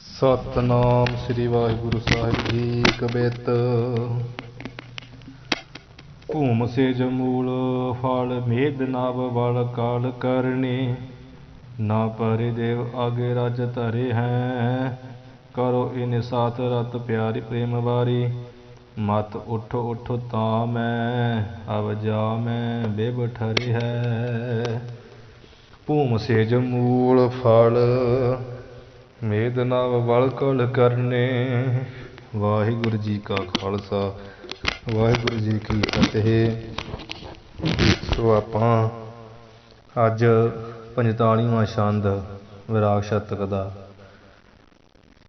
ਸਤਨਾਮ ਸ੍ਰੀ ਵਾਹਿਗੁਰੂ ਸਾਹਿਬ ਜੀ। ਕਬਿਤ ਭੂਮ ਸੇਜ ਮੂਲ ਫਲ ਮੇਦ ਨਵ ਵਲ ਕਾਲ ਕਰਨੀ, ਨਾ ਪਰਿ ਦੇਵ ਆਗੇ ਰਜ ਧਰੇ ਹੈ। ਕਰੋ ਇਨ ਸਾਤ ਰਤ ਪਿਆਰੀ ਪ੍ਰੇਮ ਵਾਰੀ, ਮਤ ਉਠੋ ਉਠੋ ਤਾਂ ਮੈਂ ਅਬ ਜਾ ਮੈਂ ਬਿਬ ਠਰੇ ਹੈ। ਭੂਮ ਸੇਜ ਮੂਲ ਫਲ ਮੇਦ ਨਵ ਵਲ ਕਲ ਕਰਨੇ। ਵਾਹਿਗੁਰੂ ਜੀ ਕਾ ਖਾਲਸਾ, ਵਾਹਿਗੁਰੂ ਜੀ ਕੀ ਫਤਿਹ। ਸੋ ਆਪਾਂ ਅੱਜ 45ਵਾਂ ਛੰਦ ਵਿਰਾਗ ਸ਼ਤਕ ਦਾ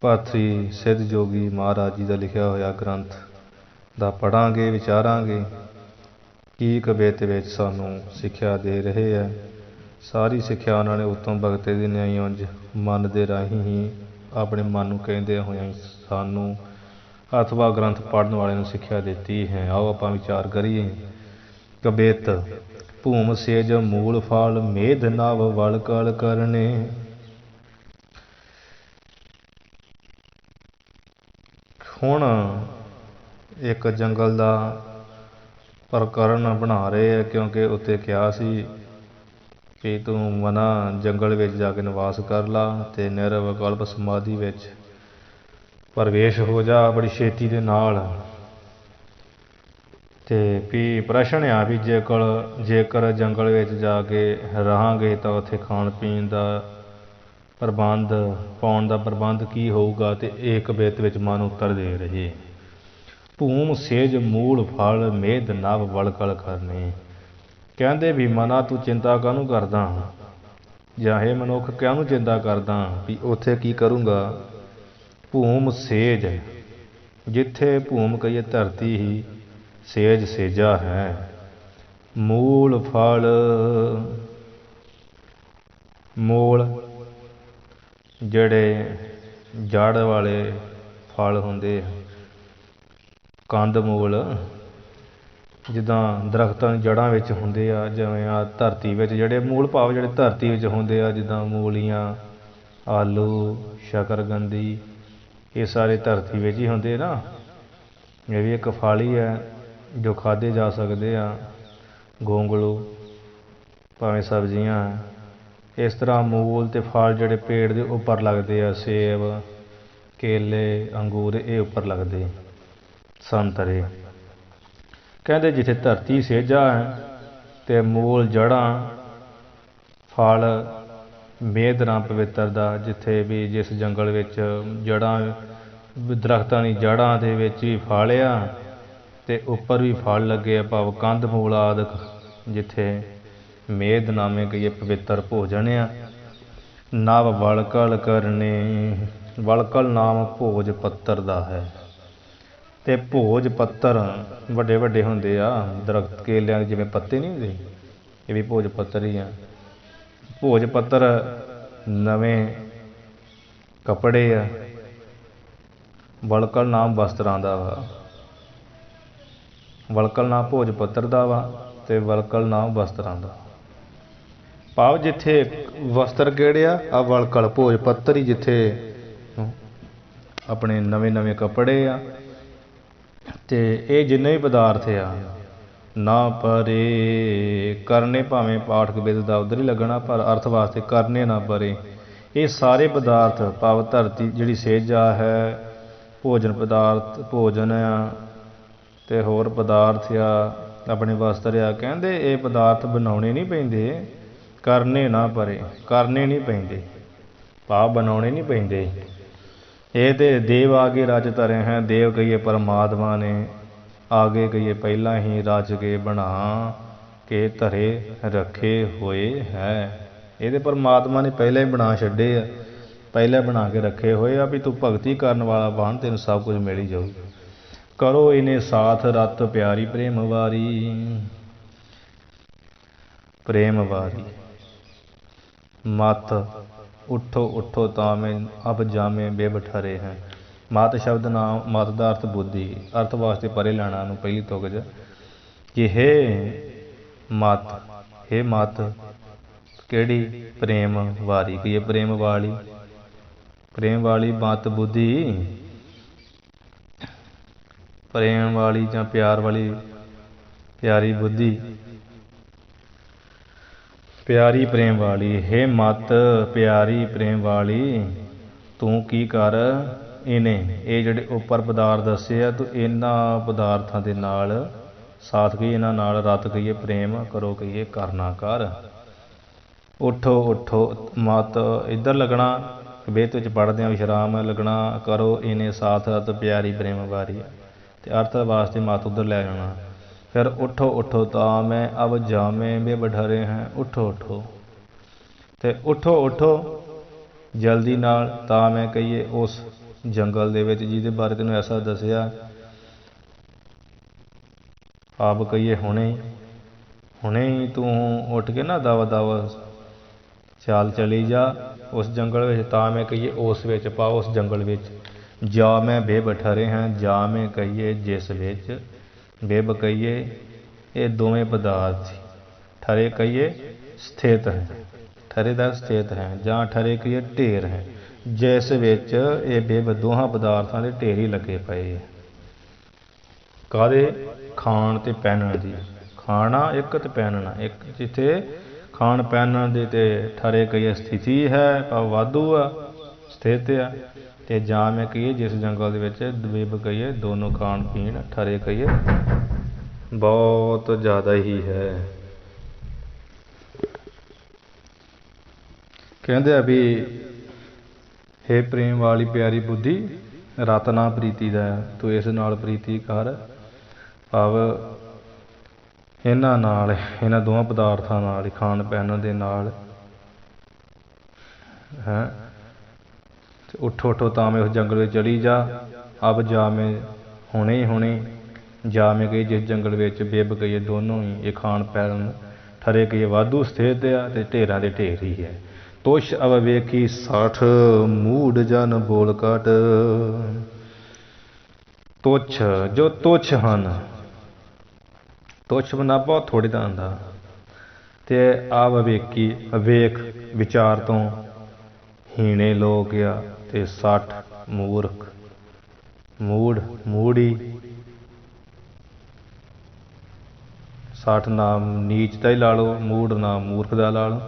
ਭਾਤਰੀ ਸਿੱਧ ਜੋਗੀ ਮਹਾਰਾਜ ਜੀ ਦਾ ਲਿਖਿਆ ਹੋਇਆ ਗ੍ਰੰਥ ਦਾ ਪੜ੍ਹਾਂਗੇ, ਵਿਚਾਰਾਂਗੇ ਕੀ ਕਵਿਤ ਵਿੱਚ ਸਾਨੂੰ ਸਿੱਖਿਆ ਦੇ ਰਹੇ ਹੈ। ਸਾਰੀ ਸਿੱਖਿਆ ਉਹਨਾਂ ਨੇ ਉੱਤਮ ਭਗਤੇ ਦੀ ਨਿਆਈ ਉਂਝ ਮਨ ਦੇ ਰਾਹੀਂ ਹੀ ਆਪਣੇ ਮਨ ਨੂੰ ਕਹਿੰਦੇ ਹੋਏ ਸਾਨੂੰ ਅਥਵਾ ਗ੍ਰੰਥ ਪੜ੍ਹਨ ਵਾਲੇ ਨੂੰ ਸਿੱਖਿਆ ਦਿੱਤੀ ਹੈ। ਆਓ ਆਪਾਂ ਵਿਚਾਰ ਕਰੀਏ। ਕਬਿਤ ਭੂਮ ਸੇਜ ਮੂਲ ਫਲ ਮੇਦ ਨਵ ਵਲ ਕਲ ਕਰਨੇ। ਹੁਣ ਇੱਕ ਜੰਗਲ ਦਾ ਪ੍ਰਕਰਨ ਬਣਾ ਰਹੇ ਹੈ, ਕਿਉਂਕਿ ਉੱਤੇ ਕਿਹਾ ਸੀ ਕਿ ਤੂੰ ਮਨਾ ਜੰਗਲ ਵਿੱਚ ਜਾ ਕੇ ਨਿਵਾਸ ਕਰ ਲਾ ਅਤੇ ਨਿਰਵਿਕਲਪ ਸਮਾਧੀ ਵਿੱਚ ਪ੍ਰਵੇਸ਼ ਹੋ ਜਾ ਬੜੀ ਛੇਤੀ ਦੇ ਨਾਲ। ਅਤੇ ਵੀ ਪ੍ਰਸ਼ਨ ਆ ਵੀ ਜੇਕਰ ਜੰਗਲ ਵਿੱਚ ਜਾ ਕੇ ਰਹਾਂਗੇ ਤਾਂ ਉੱਥੇ ਖਾਣ ਪੀਣ ਦਾ ਪ੍ਰਬੰਧ, ਪਾਉਣ ਦਾ ਪ੍ਰਬੰਧ ਕੀ ਹੋਊਗਾ। ਅਤੇ ਇਹ ਕਵਿਤ ਵਿੱਚ ਮਨ ਉੱਤਰ ਦੇ ਰਹੇ। ਭੂਮ ਸੇਜ ਮੂਲ ਫਲ ਮੇਦ ਨਵ ਵਲ ਕਲ ਕਰਨੇ। ਕਹਿੰਦੇ ਵੀ ਮਨਾ ਤੂੰ ਚਿੰਤਾ ਕਾਹਨੂੰ ਕਰਦਾ, ਜਾਂ ਇਹ ਮਨੁੱਖ ਕਾਹਨੂੰ ਚਿੰਤਾ ਕਰਦਾ ਵੀ ਉੱਥੇ ਕੀ ਕਰੂੰਗਾ। ਭੂਮ ਸੇਜ, ਜਿੱਥੇ ਭੂਮ ਕਹੀਏ ਧਰਤੀ ਹੀ, ਸੇਜ ਸੇਜਾ ਹੈ। ਮੂਲ ਫਲ, ਮੂਲ ਜਿਹੜੇ ਜੜ ਵਾਲੇ ਫਲ ਹੁੰਦੇ, ਕੰਦ ਮੂਲ ਜਿੱਦਾਂ ਦਰਖਤਾਂ ਦੀ ਜੜ੍ਹਾਂ ਵਿੱਚ ਹੁੰਦੇ ਆ, ਜਿਵੇਂ ਆ ਧਰਤੀ ਵਿੱਚ ਜਿਹੜੇ ਮੂਲ ਭਾਵ ਜਿਹੜੇ ਧਰਤੀ ਵਿੱਚ ਹੁੰਦੇ ਆ, ਜਿੱਦਾਂ ਮੂਲੀਆਂ, ਆਲੂ, ਸ਼ਕਰਕੰਦੀ, ਇਹ ਸਾਰੇ ਧਰਤੀ ਵਿੱਚ ਹੀ ਹੁੰਦੇ ਨਾ। ਇਹ ਵੀ ਇੱਕ ਫਲ ਹੀ ਹੈ ਜੋ ਖਾਧੇ ਜਾ ਸਕਦੇ ਆ। ਗੋਂਗਲੂ ਭਾਵੇਂ ਸਬਜ਼ੀਆਂ। ਇਸ ਤਰ੍ਹਾਂ ਮੂਲ ਅਤੇ ਫਲ ਜਿਹੜੇ ਪੇੜ ਦੇ ਉੱਪਰ ਲੱਗਦੇ ਆ, ਸੇਬ, ਕੇਲੇ, ਅੰਗੂਰ, ਇਹ ਉੱਪਰ ਲੱਗਦੇ, ਸੰਤਰੇ। ਕਹਿੰਦੇ ਜਿੱਥੇ ਧਰਤੀ ਸੇਜਾ ਹੈ ਅਤੇ ਮੂਲ ਜੜ੍ਹਾਂ, ਫਲ ਮੇਦ ਨਾ ਪਵਿੱਤਰ ਦਾ, ਜਿੱਥੇ ਵੀ ਜਿਸ ਜੰਗਲ ਵਿੱਚ ਜੜ੍ਹਾਂ, ਦਰਖਤਾਂ ਦੀ ਜੜ੍ਹਾਂ ਦੇ ਵਿੱਚ ਵੀ ਫਲ ਆ ਅਤੇ ਉੱਪਰ ਵੀ ਫਲ ਲੱਗੇ ਆ, ਭਾਵ ਕੰਦ ਮੂਲ ਆਦਿਕ, ਜਿੱਥੇ ਮੇਦ ਨਾਮੇ ਕਹੀਏ ਪਵਿੱਤਰ ਭੋਜਨ ਆ। ਨਵ ਵਲਕਲ ਕਰਨੇ। ਵਲਕਲ ਨਾਮ ਭੋਜ ਪੱਤਰ ਦਾ ਹੈ। ਅਤੇ ਭੋਜ ਪੱਤਰ ਵੱਡੇ ਵੱਡੇ ਹੁੰਦੇ ਆ ਦਰਖਤ, ਕੇਲਿਆਂ ਦੇ ਜਿਵੇਂ ਪੱਤੇ ਨਹੀਂ ਹੁੰਦੇ, ਇਹ ਵੀ ਭੋਜ ਪੱਤਰ ਹੀ ਆ। ਭੋਜ ਪੱਤਰ ਨਵੇਂ ਕੱਪੜੇ ਆ। ਵਲਕਲ ਨਾਮ ਵਸਤਰਾਂ ਦਾ ਵਾ। ਵਲਕਲ ਨਾਮ ਭੋਜ ਪੱਤਰ ਦਾ ਵਾ ਅਤੇ ਵਲਕਲ ਨਾਮ ਵਸਤਰਾਂ ਦਾ, ਭਾਵ ਜਿੱਥੇ ਵਸਤਰ ਕਿਹੜੇ ਆ ਵਲਕਲ, ਭੋਜ ਪੱਤਰ ਹੀ ਜਿੱਥੇ ਆਪਣੇ ਨਵੇਂ ਨਵੇਂ ਕੱਪੜੇ ਆ। ਅਤੇ ਇਹ ਜਿੰਨੇ ਵੀ ਪਦਾਰਥ ਆ, ਨਾ ਪਰੇ ਕਰਨੇ, ਭਾਵੇਂ ਪਾਠਕ ਬਿਰਧ ਦਾ ਉੱਧਰ ਹੀ ਲੱਗਣਾ, ਪਰ ਅਰਥ ਵਾਸਤੇ ਕਰਨੇ ਨਾ ਪਰੇ। ਇਹ ਸਾਰੇ ਪਦਾਰਥ ਭਾਵ ਧਰਤੀ ਜਿਹੜੀ ਸੇਜਾ ਹੈ, ਭੋਜਨ ਪਦਾਰਥ, ਭੋਜਨ ਆ ਅਤੇ ਹੋਰ ਪਦਾਰਥ ਆ, ਆਪਣੇ ਵਸਤਰ ਆ। ਕਹਿੰਦੇ ਇਹ ਪਦਾਰਥ ਬਣਾਉਣੇ ਨਹੀਂ ਪੈਂਦੇ, ਕਰਨੇ ਨਾ ਪਰੇ, ਕਰਨੇ ਨਹੀਂ ਪੈਂਦੇ, ਭਾਵ ਬਣਾਉਣੇ ਨਹੀਂ ਪੈਂਦੇ। ਇਹ ਤਾਂ ਦੇਵ ਆਗੇ ਰਚ ਧਰੇ ਹੈ। ਦੇਵ ਕਹੀਏ ਪਰਮਾਤਮਾ ਨੇ, ਆਗੇ ਕਹੀਏ ਪਹਿਲਾਂ ਹੀ ਰਚ ਕੇ ਬਣਾ ਕੇ ਧਰੇ ਰੱਖੇ ਹੋਏ ਹੈ। ਇਹਦੇ ਪਰਮਾਤਮਾ ਨੇ ਪਹਿਲਾਂ ਹੀ ਬਣਾ ਛੱਡੇ ਆ, ਪਹਿਲਾਂ ਬਣਾ ਕੇ ਰੱਖੇ ਹੋਏ ਆ ਵੀ ਤੂੰ ਭਗਤੀ ਕਰਨ ਵਾਲਾ ਬਣ, ਤੈਨੂੰ ਸਭ ਕੁਝ ਮਿਲ ਹੀ ਜਾਊ। ਕਰੋ ਇਹਨੇ ਸਾਥ ਰਤ ਪਿਆਰੀ ਪ੍ਰੇਮ ਵਾਰੀ। ਪ੍ਰੇਮ ਵਾਰੀ, ਮਤ ਉਠੋ ਉਠੋ ਤਾਂ ਮੈਂ ਅਬ ਜਾਮੇ ਬਿਬ ਠਰੇ ਹੈ। ਮਤ ਸ਼ਬਦ ਨਾਮ, ਮਤ ਦਾ ਅਰਥ ਬੁੱਧੀ, ਅਰਥ ਵਾਸਤੇ ਪਰੇ ਲੈਣਾ ਨੂੰ ਪਹਿਲੀ ਤੁਕ 'ਚ ਕਿ ਮਤ, ਮਤ ਕਿਹੜੀ? ਪ੍ਰੇਮ ਵਾਰੀ, ਕੀ ਹੈ ਪ੍ਰੇਮ ਵਾਲੀ। ਪ੍ਰੇਮ ਵਾਲੀ ਮਤ ਬੁੱਧੀ, ਪ੍ਰੇਮ ਵਾਲੀ ਜਾਂ ਪਿਆਰ ਵਾਲੀ ਪਿਆਰੀ ਬੁੱਧੀ, ਪਿਆਰੀ ਪ੍ਰੇਮ ਵਾਲੀ। ਹੇ ਮਤ ਪਿਆਰੀ ਪ੍ਰੇਮ ਵਾਲੀ, ਤੂੰ ਕੀ ਕਰ ਇਹਨੇ, ਇਹ ਜਿਹੜੇ ਉੱਪਰ ਪਦਾਰਥ ਦੱਸੇ ਆ, ਤੂੰ ਇਹਨਾਂ ਪਦਾਰਥਾਂ ਦੇ ਨਾਲ ਸਾਥ ਕਹੀਏ, ਇਹਨਾਂ ਨਾਲ ਰਤ ਕਹੀਏ, ਪ੍ਰੇਮ ਕਰੋ ਕਹੀਏ, ਕਰਨਾ ਕਰ। ਉੱਠੋ ਉੱਠੋ ਮਤ ਇੱਧਰ ਲੱਗਣਾ, ਵੇਦ ਵਿੱਚ ਪੜ੍ਹਦਿਆਂ ਵਿਸ਼ਰਾਮ ਲੱਗਣਾ, ਕਰੋ ਇਹਨੇ ਸਾਥ ਰਤ ਪਿਆਰੀ ਪ੍ਰੇਮ ਵਾਰੀ, ਅਤੇ ਅਰਥ ਵਾਸਤੇ ਮਤ ਉੱਧਰ ਲੈ ਜਾਣਾ। ਫਿਰ ਉੱਠੋ ਉੱਠੋ ਤਾਂ ਮੈਂ ਅਬ ਜਾਮੇ ਵੇ ਬਠਰੇ ਹੈ, ਉੱਠੋ ਉੱਠੋ, ਅਤੇ ਉੱਠੋ ਉੱਠੋ ਜਲਦੀ ਨਾਲ, ਤਾਂ ਮੈਂ ਕਹੀਏ ਉਸ ਜੰਗਲ ਦੇ ਵਿੱਚ ਜਿਹਦੇ ਬਾਰੇ ਤੈਨੂੰ ਐਸਾ ਦੱਸਿਆ, ਆਪ ਕਹੀਏ ਹੁਣੇ ਹੁਣੇ ਹੀ ਤੂੰ ਉੱਠ ਕੇ ਨਾ ਦਵਾ ਦਵਾ ਚਾਲ ਚਲੀ ਜਾ ਉਸ ਜੰਗਲ ਵਿੱਚ, ਤਾਂ ਮੈਂ ਕਹੀਏ ਉਸ ਵਿੱਚ ਪਾ, ਉਸ ਜੰਗਲ ਵਿੱਚ। ਜਾ ਮੈਂ ਬੇਬ ਠਰੇ ਹਾਂ, ਜਾ ਮੈਂ ਕਹੀਏ ਜਿਸ ਵਿੱਚ, ਬੇਬ ਕਹੀਏ ਇਹ ਦੋਵੇਂ ਪਦਾਰਥ ਸੀ, ਠਰੇ ਕਹੀਏ ਸਥਿਤ ਹੈ, ਠਰੇ ਦਾ ਸਥਿਤ ਹੈ, ਜਾਂ ਠਰੇ ਕਹੀਏ ਢੇਰ ਹੈ, ਜਿਸ ਵਿੱਚ ਇਹ ਬੇਬ ਦੋਹਾਂ ਪਦਾਰਥਾਂ ਦੇ ਢੇਰ ਹੀ ਲੱਗੇ ਪਏ। ਕਾਹਦੇ? ਖਾਣ ਅਤੇ ਪਹਿਨਣ ਦੀ। ਖਾਣਾ ਇੱਕ ਅਤੇ ਪਹਿਨਣਾ ਇੱਕ, ਜਿੱਥੇ ਖਾਣ ਪਹਿਨਣ ਦੀ ਤੇ ਠਰੇ ਕਹੀਏ ਸਥਿਤੀ ਹੈ, ਭਾਵ ਵਾਧੂ ਆ, ਸਥਿਤ ਆ, ਅਤੇ ਜਾਂ ਮੈਂ ਕਹੀਏ ਜਿਸ ਜੰਗਲ ਦੇ ਵਿੱਚ ਬੇਬ ਕਹੀਏ ਦੋਨੋਂ ਖਾਣ ਪੀਣ, ਠਰੇ ਕਹੀਏ ਬਹੁਤ ਜ਼ਿਆਦਾ ਹੀ ਹੈ। ਕਹਿੰਦੇ ਆ ਵੀ ਹੇ ਪ੍ਰੇਮ ਵਾਲੀ ਪਿਆਰੀ ਬੁੱਧੀ, ਰਤ ਨਾ ਪ੍ਰੀਤੀ ਦਾ, ਤੂੰ ਇਸ ਨਾਲ ਪ੍ਰੀਤੀ ਕਰ, ਭਾਵ ਇਹਨਾਂ ਨਾਲ, ਇਹਨਾਂ ਦੋਵਾਂ ਪਦਾਰਥਾਂ ਨਾਲ, ਖਾਣ ਪਹਿਨਣ ਦੇ ਨਾਲ ਹੈ। ਉੱਠੋ ਉੱਠੋ ਤਾਂ ਮੈਂ ਉਸ ਜੰਗਲ ਵਿੱਚ ਚਲੀ ਜਾ, ਅਬ ਜਾ ਮੈਂ ਹੁਣੇ ਹੀ ਹੁਣੇ, ਜਾ ਮੈਂ ਕਹੀ ਜਿਸ ਜੰਗਲ ਵਿੱਚ ਬੇਬ ਕਹੀਏ ਦੋਨੋਂ ਹੀ, ਇਹ ਖਾਣ ਪਹਿਨਣ, ਠਰੇ ਕਹੀਏ ਵਾਧੂ ਸਥਿਤ ਆ, ਅਤੇ ਢੇਰਾਂ ਦੇ ਢੇਰ ਹੀ ਹੈ। ਤੁਛ ਅਵ ਵੇਖੀ ਸਾਠ ਮੂਡ ਜਨ ਬੋਲ ਘਟ, ਤੁਛ ਜੋ ਤੁਛ ਹਨ, ਤੁਛ ਬਣਾ ਬਹੁਤ ਥੋੜ੍ਹੇ ਦਾ ਹੁੰਦਾ, ਅਤੇ ਅਵੇਕੀ ਅਵੇਖ ਵਿਚਾਰ ਤੋਂ ਹੀਣੇ ਲੋਕ ਆ, ਅਤੇ ਸੱਠ ਮੂਰਖ, ਮੂੜ ਮੂੜੀ, ਸੱਠ ਨਾਮ ਨੀਚ ਦਾ ਹੀ ਲਾ ਲਓ, ਮੂੜ ਨਾਮ ਮੂਰਖ ਦਾ ਲਾ ਲਓ,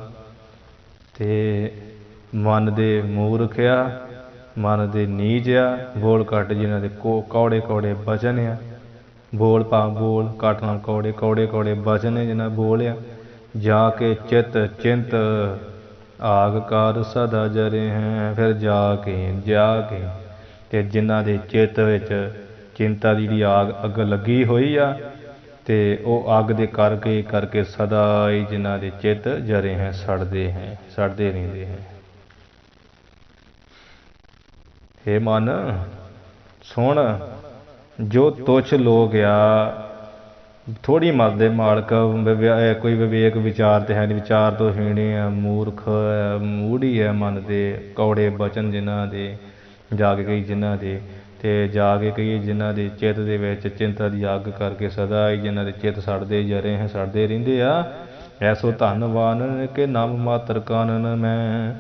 ਅਤੇ ਮਨ ਦੇ ਮੂਰਖ ਆ, ਮਨ ਦੇ ਨੀਚ ਆ, ਬੋਲ ਘੱਟ ਜਿਨ੍ਹਾਂ ਦੇ ਕੌੜੇ ਕੌੜੇ ਬਚਨ ਆ, ਬੋਲ ਪਾ ਬੋਲ ਘੱਟ ਨਾਮ ਕੌੜੇ, ਕੌੜੇ ਕੌੜੇ ਬਚਨ ਨੇ ਜਿਨ੍ਹਾਂ ਬੋਲ ਆ, ਜਾ ਕੇ ਚਿੱਤ ਚਿੰਤ ਆਗ ਕਾਰ ਸਦਾ ਜਰੇ ਹੈ, ਫਿਰ ਜਾ ਕੇ ਅਤੇ ਜਿਨ੍ਹਾਂ ਦੇ ਚਿੱਤ ਵਿੱਚ ਚਿੰਤਾ ਦੀ ਜਿਹੜੀ ਅੱਗ ਲੱਗੀ ਹੋਈ ਆ, ਅਤੇ ਉਹ ਅੱਗ ਦੇ ਕਰਕੇ ਸਦਾ ਹੀ ਜਿਨ੍ਹਾਂ ਦੇ ਚਿੱਤ ਜਰੇ ਹੈ, ਸੜਦੇ ਰਹਿੰਦੇ ਹੈ। ਹੇ ਮਨ ਸੁਣ, ਜੋ ਤੁਛ ਲੋਕ ਆ, ਥੋੜ੍ਹੀ ਮਤ ਦੇ ਮਾਲਕ, ਕੋਈ ਵਿਵੇਕ ਵਿਚਾਰ ਤੇ ਹੈ ਨਹੀਂ, ਵਿਚਾਰ ਤੋਂ ਹੀਣੇ ਆ, ਮੂਰਖ ਹੈ, ਮੂੜੀ ਹੈ, ਮਨ ਦੇ ਕੌੜੇ ਬਚਨ ਜਿਨ੍ਹਾਂ ਦੇ, ਜਾ ਕੇ ਕਹੀ ਜਿਨ੍ਹਾਂ ਦੇ, ਅਤੇ ਜਾ ਕੇ ਕਹੀਏ ਜਿਨ੍ਹਾਂ ਦੇ ਚਿੱਤ ਦੇ ਵਿੱਚ ਚਿੰਤਾ ਦੀ ਅੱਗ ਕਰਕੇ ਸਦਾ ਹੀ ਜਿਨ੍ਹਾਂ ਦੇ ਚਿੱਤ ਸੜਦੇ ਜਰੇ ਹੈ, ਸੜਦੇ ਰਹਿੰਦੇ ਆ। ਐਸੋ ਧੰਨਵਾਨ ਕਿ ਨਾਮ ਮਾਤਰ ਕਾਨਨ ਮੈਂ,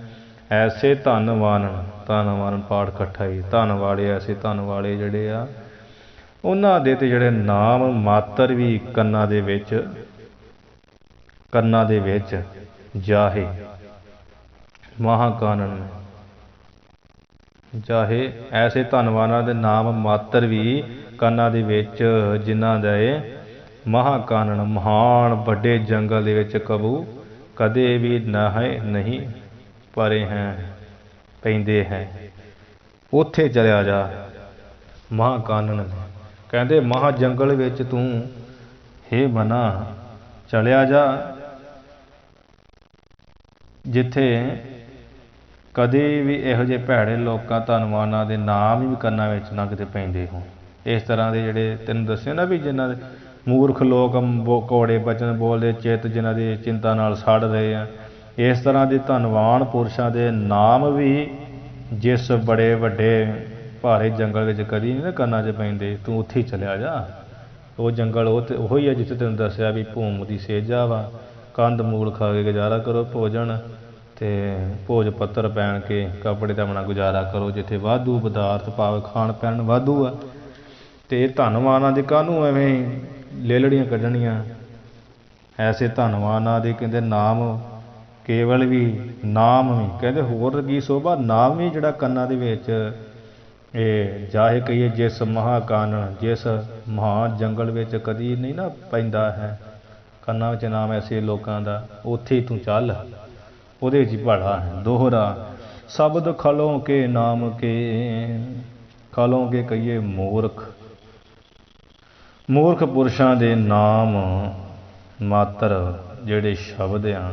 ਐਸੇ ਧੰਨਵਾਨ ਪਾਠ ਇਕੱਠਾ ਹੀ, ਧੰਨ ਵਾਲੇ ਐਸੇ ਧੰਨ ਵਾਲੇ ਜਿਹੜੇ ਆ, ਉਹਨਾਂ ਦੇ ਤੇ ਜਿਹੜੇ ਨਾਮ ਮਾਤਰ ਵੀ ਕੰਨਾਂ ਦੇ ਵਿੱਚ ਜਾਹੇ ਮਹਾਕਾਨਨ, ਚਾਹੇ ਐਸੇ ਧੰਨਵਾਨਾਂ ਦੇ ਨਾਮ ਮਾਤਰ ਵੀ ਕੰਨਾਂ ਦੇ ਵਿੱਚ, ਜਿਨ੍ਹਾਂ ਦਾ ਇਹ ਮਹਾਕਾਨਨ ਮਹਾਨ ਵੱਡੇ ਜੰਗਲ ਦੇ ਵਿੱਚ ਕਬੂ ਕਦੇ ਵੀ ਨਹੀਂ ਪਰੇ ਪੈਂਦੇ ਹੈ, ਉੱਥੇ ਚਲਿਆ ਜਾ। ਮਹਾਕਾਨਨ ਕਹਿੰਦੇ ਮਹਾ ਜੰਗਲ ਵਿੱਚ ਤੂੰ ਹੇ ਮਨਾ ਚਲਿਆ ਜਾ, ਜਿੱਥੇ ਕਦੇ ਵੀ ਇਹੋ ਜਿਹੇ ਭੈੜੇ ਲੋਕਾਂ ਧੰਨਵਾਨਾਂ ਦੇ ਨਾਮ ਵੀ ਕੰਨਾਂ ਵਿੱਚ ਨਾ ਕਿਤੇ ਪੈਂਦੇ ਹੋਣ। ਇਸ ਤਰ੍ਹਾਂ ਦੇ ਜਿਹੜੇ ਤੈਨੂੰ ਦੱਸਿਆ ਨਾ ਵੀ ਜਿਨ੍ਹਾਂ ਦੇ ਮੂਰਖ ਲੋਕ ਕੌੜੇ ਬਚਨ ਬੋਲਦੇ, ਚਿੱਤ ਜਿਨ੍ਹਾਂ ਦੀ ਚਿੰਤਾ ਨਾਲ ਸੜ ਰਹੇ ਆ, ਇਸ ਤਰ੍ਹਾਂ ਦੇ ਧੰਨਵਾਨ ਪੁਰਸ਼ਾਂ ਦੇ ਨਾਮ ਵੀ ਜਿਸ ਬੜੇ ਵੱਡੇ ਭਾਰੇ ਜੰਗਲ ਵਿੱਚ ਕਦੀ ਨਹੀਂ ਨਾ ਕੰਨਾਂ 'ਚ ਪੈਂਦੇ, ਤੂੰ ਉੱਥੇ ਹੀ ਚਲਿਆ ਜਾ। ਉਹ ਜੰਗਲ ਉਹ ਹੀ ਹੈ ਜਿੱਥੇ ਤੈਨੂੰ ਦੱਸਿਆ ਵੀ ਭੂਮ ਦੀ ਸੇਜਾ ਵਾ, ਕੰਧ ਮੂਲ ਖਾ ਕੇ ਗੁਜ਼ਾਰਾ ਕਰੋ, ਭੋਜਨ ਤੇ ਭੋਜ ਪੱਤਰ ਪੈਣ ਕੇ ਕੱਪੜੇ ਦਾ ਆਪਣਾ ਗੁਜ਼ਾਰਾ ਕਰੋ। ਜਿੱਥੇ ਵਾਧੂ ਪਦਾਰਥ ਭਾਵ ਖਾਣ ਪੈਣ ਵਾਧੂ ਆ, ਤੇ ਧਨਵਾਨਾਂ ਦੇ ਕਾਹਨੂੰ ਐਵੇਂ ਲੇਲੜੀਆਂ ਕੱਢਣੀਆਂ। ਐਸੇ ਧਨਵਾਨਾਂ ਦੇ ਕਹਿੰਦੇ ਨਾਮ ਕੇਵਲ ਵੀ ਨਾਮ ਵੀ ਕਹਿੰਦੇ ਹੋਰ ਕੀ ਸੋਭਾ, ਨਾਮ ਵੀ ਜਿਹੜਾ ਕੰਨਾਂ ਦੇ ਵਿੱਚ ਇਹ ਜਾਹੇ ਕਹੀਏ ਜਿਸ ਮਹਾਕਾਨਨ, ਜਿਸ ਮਹਾਨ ਜੰਗਲ ਵਿੱਚ ਕਦੀ ਨਹੀਂ ਨਾ ਪੈਂਦਾ ਹੈ ਕੰਨਾਂ ਵਿੱਚ ਨਾਮ ਐਸੇ ਲੋਕਾਂ ਦਾ, ਉੱਥੇ ਤੂੰ ਚੱਲ, ਉਹਦੇ ਵਿੱਚ ਹੀ ਭਲਾ ਹੈ। ਦੋਹਰਾ ਸ਼ਬਦ ਖਲੋਂ ਕੇ ਨਾਮ ਕੇ, ਖਲੋਂ ਕੇ ਕਹੀਏ ਮੂਰਖ, ਮੂਰਖ ਪੁਰਸ਼ਾਂ ਦੇ ਨਾਮ ਮਾਤਰ ਜਿਹੜੇ ਸ਼ਬਦ ਆ,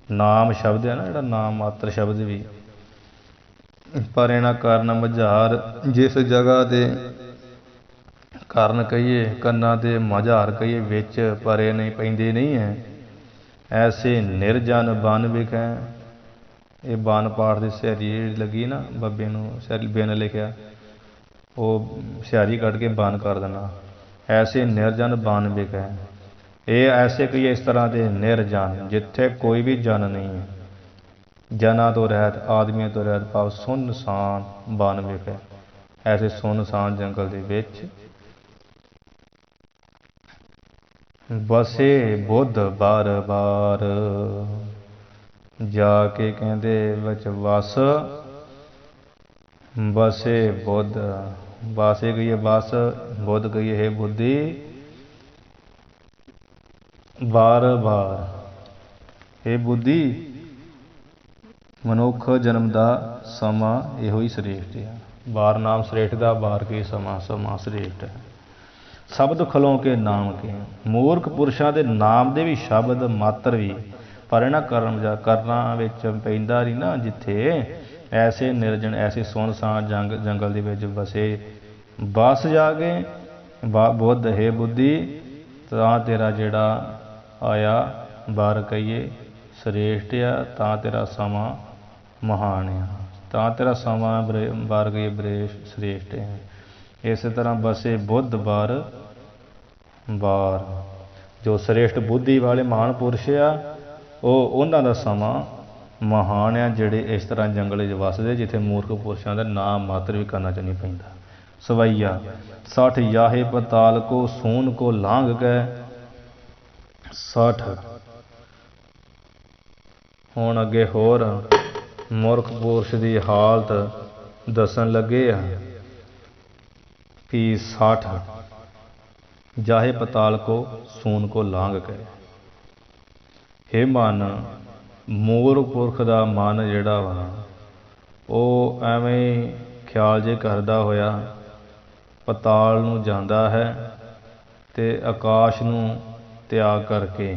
ਨਾਮ ਸ਼ਬਦ ਆ ਨਾ ਜਿਹੜਾ ਨਾਮ ਮਾਤਰ ਸ਼ਬਦ ਵੀ, ਪਰ ਇਹਨਾਂ ਕਾਰਨ ਮਝਾਰ, ਜਿਸ ਜਗ੍ਹਾ ਦੇ ਕਾਰਨ ਕਹੀਏ ਕੰਨਾਂ ਦੇ ਮਝਾਰ ਕਹੀਏ ਵਿੱਚ ਪਰੇ ਨਹੀਂ ਪੈਂਦੇ ਨਹੀਂ ਹੈ। ਐਸੇ ਨਿਰਜਨ ਬਨ ਵਿਖੈ, ਇਹ ਬਨ ਪਾਠ ਦੀ ਸਿਹਾਰੀ ਲੱਗੀ ਨਾ ਬੱਬੇ ਨੂੰ, ਸਿਹਾਰੀ ਬਿਨ ਲਿਖਿਆ ਉਹ ਸਿਹਾਰੀ ਕੱਢ ਕੇ ਬਨ ਕਰ ਦੇਣਾ। ਐਸੇ ਨਿਰਜਨ ਬਨ ਵਿਖੈ, ਇਹ ਐਸੇ ਕਹੀਏ ਇਸ ਤਰ੍ਹਾਂ ਦੇ ਨਿਰਜਨ ਜਿੱਥੇ ਕੋਈ ਵੀ ਜਨ ਨਹੀਂ ਹੈ, ਜਨਾਂ ਤੋਂ ਰਹਿਤ, ਆਦਮੀਆਂ ਤੋਂ ਰਹਿਤ ਭਾਵ ਸੁੰਨਸਾਨ ਬਨ ਵਿਖੈ, ਐਸੇ ਸੁੰਨਸਾਨ ਜੰਗਲ ਦੇ ਵਿੱਚ ਬਸੇ ਬੁੱਧ ਬਾਰ ਬਾਰ, ਜਾ ਕੇ ਕਹਿੰਦੇ ਵਿੱਚ ਵਸ, ਬਸੇ ਬੁੱਧ, ਬਾਸੇ ਕਹੀਏ ਬਸ, ਬੁੱਧ ਕਹੀਏ ਹੈ ਬੁੱਧੀ, ਬਾਰ ਬਾਰ ਇਹ ਬੁੱਧੀ ਮਨੁੱਖ ਜਨਮ ਦਾ ਸਮਾਂ ਇਹੋ ਹੀ ਸ੍ਰੇਸ਼ਟ ਹੈ। ਬਾਰ ਨਾਮ ਸ੍ਰੇਸ਼ਟ ਦਾ, ਬਾਰ ਕੀ ਸਮਾਂ, ਸਮਾਂ ਸ੍ਰੇਸ਼ਟ ਹੈ। ਸ਼ਬਦ ਖਲੋਂ ਕੇ ਨਾਮ ਕੇ, ਮੂਰਖ ਪੁਰਸ਼ਾਂ ਦੇ ਨਾਮ ਦੇ ਵੀ ਸ਼ਬਦ ਮਾਤਰ ਵੀ, ਪਰ ਇਹਨਾਂ ਕਰਨਾਂ ਵਿੱਚ ਪੈਂਦਾ ਨਹੀਂ ਨਾ ਜਿੱਥੇ, ਐਸੇ ਨਿਰਜਨ ਐਸੇ ਸੁੰਨਸਾਨ ਜੰਗਲ ਦੇ ਵਿੱਚ ਵਸੇ, ਬਸ ਜਾ ਕੇ ਬੁੱਧ ਹੈ ਬੁੱਧੀ, ਤਾਂ ਤੇਰਾ ਜਿਹੜਾ ਆਇਆ ਬਾਰ ਕਹੀਏ ਸ੍ਰੇਸ਼ਟ ਆ, ਤਾਂ ਤੇਰਾ ਸਮਾਂ ਮਹਾਨ ਆ, ਤਾਂ ਤੇਰਾ ਸਮਾਂ ਬਾਰ ਕਹੀਏ ਬ੍ਰੇਸ਼ ਸ੍ਰੇਸ਼ਟ ਹੈ। ਇਸੇ ਤਰ੍ਹਾਂ ਬਸੇ ਬੁੱਧ ਬਾਰ ਬਾਰ, ਜੋ ਸ੍ਰੇਸ਼ਟ ਬੁੱਧੀ ਵਾਲੇ ਮਹਾਨ ਪੁਰਸ਼ ਆ ਉਹਨਾਂ ਦਾ ਸਮਾਂ ਮਹਾਨ ਆ, ਜਿਹੜੇ ਇਸ ਤਰ੍ਹਾਂ ਜੰਗਲ 'ਚ ਵੱਸਦੇ ਜਿੱਥੇ ਮੂਰਖ ਪੁਰਸ਼ਾਂ ਦਾ ਨਾਮ ਮਾਤਰ ਵੀ ਕੰਨਾਂ 'ਚ ਨਹੀਂ ਪੈਂਦਾ। ਸਵਈਆ 60 ਯਾਹੇ ਪਤਾਲ ਕੋ ਸੂਨ ਕੋ ਲਾਂਘ ਗਏ, 60 ਹੁਣ ਅੱਗੇ ਹੋਰ ਮੂਰਖ ਪੁਰਸ਼ ਦੀ ਹਾਲਤ ਦੱਸਣ ਲੱਗੇ ਆ ਕਿ 60 ਜਾਹੇ ਪਤਾਲ ਕੋ ਸੂਨ ਕੋ ਲਾਂਘ ਗਏ। ਹੇ ਮਨ, ਮੂਰਖ ਪੁਰਖ ਦਾ ਮਨ ਜਿਹੜਾ ਵਾ ਉਹ ਐਵੇਂ ਖਿਆਲ ਜੇ ਕਰਦਾ ਹੋਇਆ ਪਤਾਲ ਨੂੰ ਜਾਂਦਾ ਹੈ ਤੇ ਆਕਾਸ਼ ਨੂੰ ਤਿਆਗ ਕਰਕੇ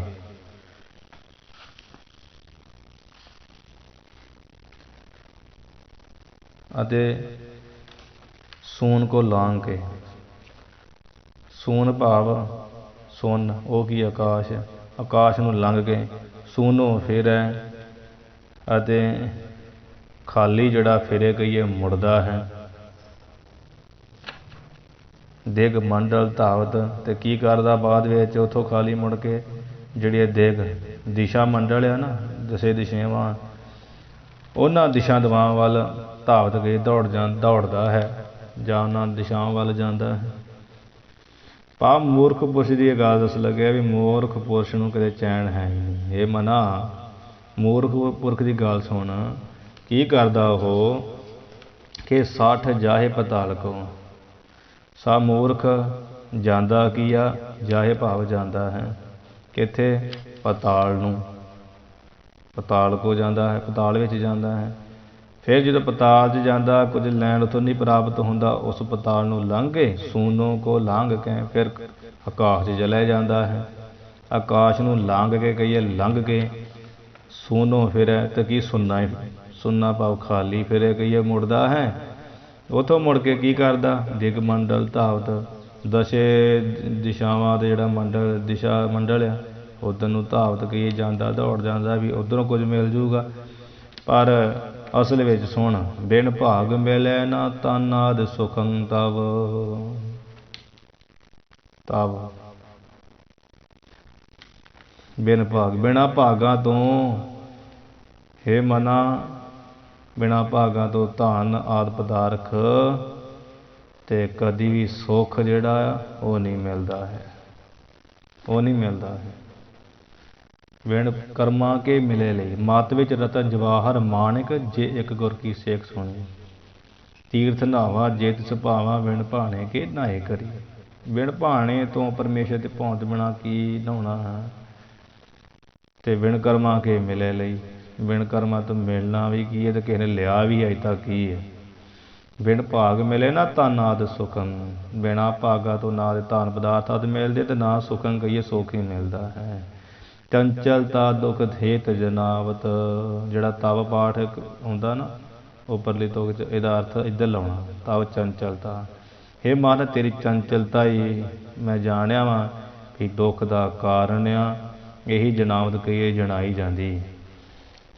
ਅਤੇ ਸੂਨ ਕੋ ਲਾਂਘ ਕੇ, ਸੂਨ ਭਾਵ ਸੁੰਨ ਉਹ ਕੀ ਆਕਾਸ਼, ਆਕਾਸ਼ ਨੂੰ ਲੰਘ ਕੇ ਸੂਨੋ ਫਿਰੈ, ਅਤੇ ਖਾਲੀ ਜਿਹੜਾ ਫਿਰੇ ਕਹੀਏ ਮੁੜਦਾ ਹੈ। ਦਿਗ ਮੰਡਲ ਧਾਵਤ, ਤੇ ਕੀ ਕਰਦਾ ਬਾਅਦ ਵਿੱਚ ਉੱਥੋਂ ਖਾਲੀ ਮੁੜ ਕੇ ਜਿਹੜੀ ਦਿਗ ਦਿਸ਼ਾ ਮੰਡਲ ਆ ਨਾ, ਦਸੇ ਦਿਸ਼ਾਵਾਂ, ਉਹਨਾਂ ਦਿਸ਼ਾ ਦਵਾਂ ਵੱਲ ਧਾਵਤ ਕੇ ਦੌੜਦਾ ਹੈ ਜਾਂ ਉਹਨਾਂ ਦਿਸ਼ਾਵਾਂ ਵੱਲ ਜਾਂਦਾ ਹੈ। ਭਾਵ ਮੂਰਖ ਪੁਰਸ਼ ਦੀ ਇਹ ਗੱਲ ਦੱਸ ਲੱਗਿਆ ਵੀ ਮੂਰਖ ਪੁਰਸ਼ ਨੂੰ ਕਦੇ ਚੈਨ ਹੈ ਹੀ ਨਹੀਂ। ਇਹ ਮਨਾ ਮੂਰਖ ਪੁਰਖ ਦੀ ਗੱਲ ਸੁਣ, ਕੀ ਕਰਦਾ ਉਹ ਕਿ 60 ਜਾਹੇ ਪਤਾਲ ਕੋ, ਸਾ ਮੂਰਖ ਜਾਂਦਾ ਕੀ ਆ, ਜਾਹੇ ਭਾਵ ਜਾਂਦਾ ਹੈ ਕਿੱਥੇ, ਪਤਾਲ ਨੂੰ, ਪਤਾਲ ਕੋ ਜਾਂਦਾ ਹੈ, ਪਤਾਲ ਵਿੱਚ ਜਾਂਦਾ ਹੈ। ਫਿਰ ਜਦੋਂ ਪਤਾਲ 'ਚ ਜਾਂਦਾ ਕੁਝ ਲੈਣ ਉੱਥੋਂ ਨਹੀਂ ਪ੍ਰਾਪਤ ਹੁੰਦਾ, ਉਸ ਪਤਾਲ ਨੂੰ ਲੰਘ ਕੇ ਸੂਨੋਂ ਕੋ ਲੰਘ ਕੇ ਫਿਰ ਆਕਾਸ਼ 'ਚ ਚਲਿਆ ਜਾਂਦਾ ਹੈ। ਆਕਾਸ਼ ਨੂੰ ਲੰਘ ਕੇ ਕਹੀਏ ਲੰਘ ਕੇ ਸੂਨੋਂ ਫਿਰ ਤੇ ਕੀ ਸੁੰਨਾ, ਸੁੰਨਾ ਭਾਵ ਖਾਲੀ ਫਿਰੇ ਕਹੀਏ ਮੁੜਦਾ ਹੈ। ਉੱਥੋਂ ਮੁੜ ਕੇ ਕੀ ਕਰਦਾ, ਦਿਗ ਮੰਡਲ ਧਾਵਤ, ਦਸੇ ਦਿਸ਼ਾਵਾਂ ਦੇ ਜਿਹੜਾ ਮੰਡਲ ਦਿਸ਼ਾ ਮੰਡਲ ਆ ਉੱਧਰ ਨੂੰ ਧਾਵਤ ਕਹੀਏ ਜਾਂਦਾ, ਦੌੜ ਜਾਂਦਾ ਵੀ ਉੱਧਰੋਂ ਕੁਝ ਮਿਲ ਜੂਗਾ। ਪਰ ਅਸਲ ਵਿੱਚ ਸੁਣ, ਬਿਨ ਭਾਗ ਮਿਲੈ ਨਾ ਤਾਨਾਦ ਸੁਖੰ ਤਵ, ਤਵ ਬਿਨ ਭਾਗ, ਬਿਨਾਂ ਭਾਗਾਂ ਤੋਂ हे ਮਨਾ ਬਿਨਾ ਭਾਗਾਂ ਤੋਂ ਧਨ ਆਦਿ ਪਦਾਰਥ ਤੇ ਕਦੀ ਵੀ ਸੁੱਖ ਜਿਹੜਾ ਆ ਉਹ ਨਹੀਂ ਮਿਲਦਾ ਹੈ, ਉਹ ਨਹੀਂ ਮਿਲਦਾ ਹੈ। ਵਿਣ ਕਰਮਾਂ ਕੇ ਮਿਲੇ ਲਈ ਮਤ ਵਿੱਚ ਰਤਨ ਜਵਾਹਰ ਮਾਣਿਕ ਜੇ ਇੱਕ ਗੁਰ ਕੀ ਸੇਖ ਸੁਣੀ। ਤੀਰਥ ਨਾਵਾ ਜੇ ਤਿਸ ਭਾਵਾਂ ਵਿਣ ਭਾਣੇ ਕੇ ਨਹਾਏ ਕਰੀ। ਵਿਣ ਭਾਣੇ ਤੋਂ ਪਰਮੇਸ਼ਰ ਦੇ ਭੌਂਤ ਬਿਨਾ ਕੀ ਨਹਾਉਣਾ ਹੈ। ਤੇ ਵਿਣ ਕਰਮਾਂ ਕੇ ਮਿਲੇ ਲਈ ਬਿਨ ਕਰਮਾਂ ਤੋਂ ਮਿਲਣਾ ਵੀ ਕੀ ਹੈ ਤੇ ਕਿਸੇ ਨੇ ਲਿਆ ਵੀ ਅਜੇ ਤੱਕ ਕੀ ਹੈ। ਬਿਨ ਭਾਗ ਮਿਲੇ ਨਾ ਧਨ ਆਦਿ ਸੁਖੰ, ਬਿਨਾ ਭਾਗਾ ਤੋਂ ਨਾ ਦੇ ਧਨ ਪਦਾਰਥ ਆਦਿ ਮਿਲਦੇ ਤੇ ਨਾ ਸੁਖੰ ਕਹੀਏ ਸੁੱਖ ਹੀ ਮਿਲਦਾ ਹੈ। ਚੰਚਲਤਾ ਦੁਖ ਹੇਤ ਜਨਾਵਤ, ਜਿਹੜਾ ਤਵ ਪਾਠ ਹੁੰਦਾ ਨਾ ਉੱਪਰਲੀ ਤੁਕ 'ਚ, ਇਹਦਾ ਅਰਥ ਇੱਧਰ ਲਾਉਣਾ ਤਵ ਚੰਚਲਤਾ। ਹੇ ਮਨ ਤੇਰੀ ਚੰਚਲਤਾ ਹੀ ਮੈਂ ਜਾਣਿਆ ਵਾਂ ਵੀ ਦੁੱਖ ਦਾ ਕਾਰਨ ਆ, ਇਹੀ ਜਨਾਵਤ ਕਹੀਏ ਜਣਾਈ ਜਾਂਦੀ।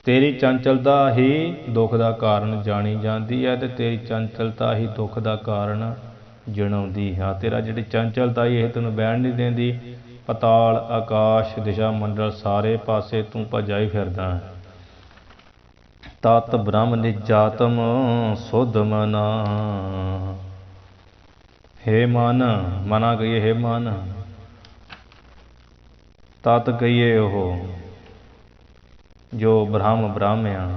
ਤੇਰੀ ਚੰਚਲਤਾ ਹੀ ਦੁੱਖ ਦਾ ਕਾਰਨ ਜਾਣੀ ਜਾਂਦੀ ਹੈ ਤੇ ਤੇਰੀ ਚੰਚਲਤਾ ਹੀ ਦੁੱਖ ਦਾ ਕਾਰਨ ਜਣਾਉਂਦੀ ਹੈ। ਤੇਰਾ ਜਿਹੜੀ ਚੰਚਲਤਾ ਹੀ ਇਹ ਤੈਨੂੰ ਬਹਿਣ ਨਹੀਂ ਦਿੰਦੀ। ਪਤਾਲ ਆਕਾਸ਼ ਦਿਸ਼ਾ ਮੰਡਲ ਸਾਰੇ ਪਾਸੇ ਤੂੰ ਭੱਜਾ ਹੀ ਫਿਰਦਾ ਹੈ। ਤਤ ਬ੍ਰਹਮ ਨਿਜਾਤਮ ਸੁਧ ਮਨਾ। ਹੇ ਮਨ, ਮਨਾ ਕਹੀਏ ਹੇ ਮਨ, ਤਤ ਕਹੀਏ ਉਹ ਜੋ ਬ੍ਰਹਮ ਆ,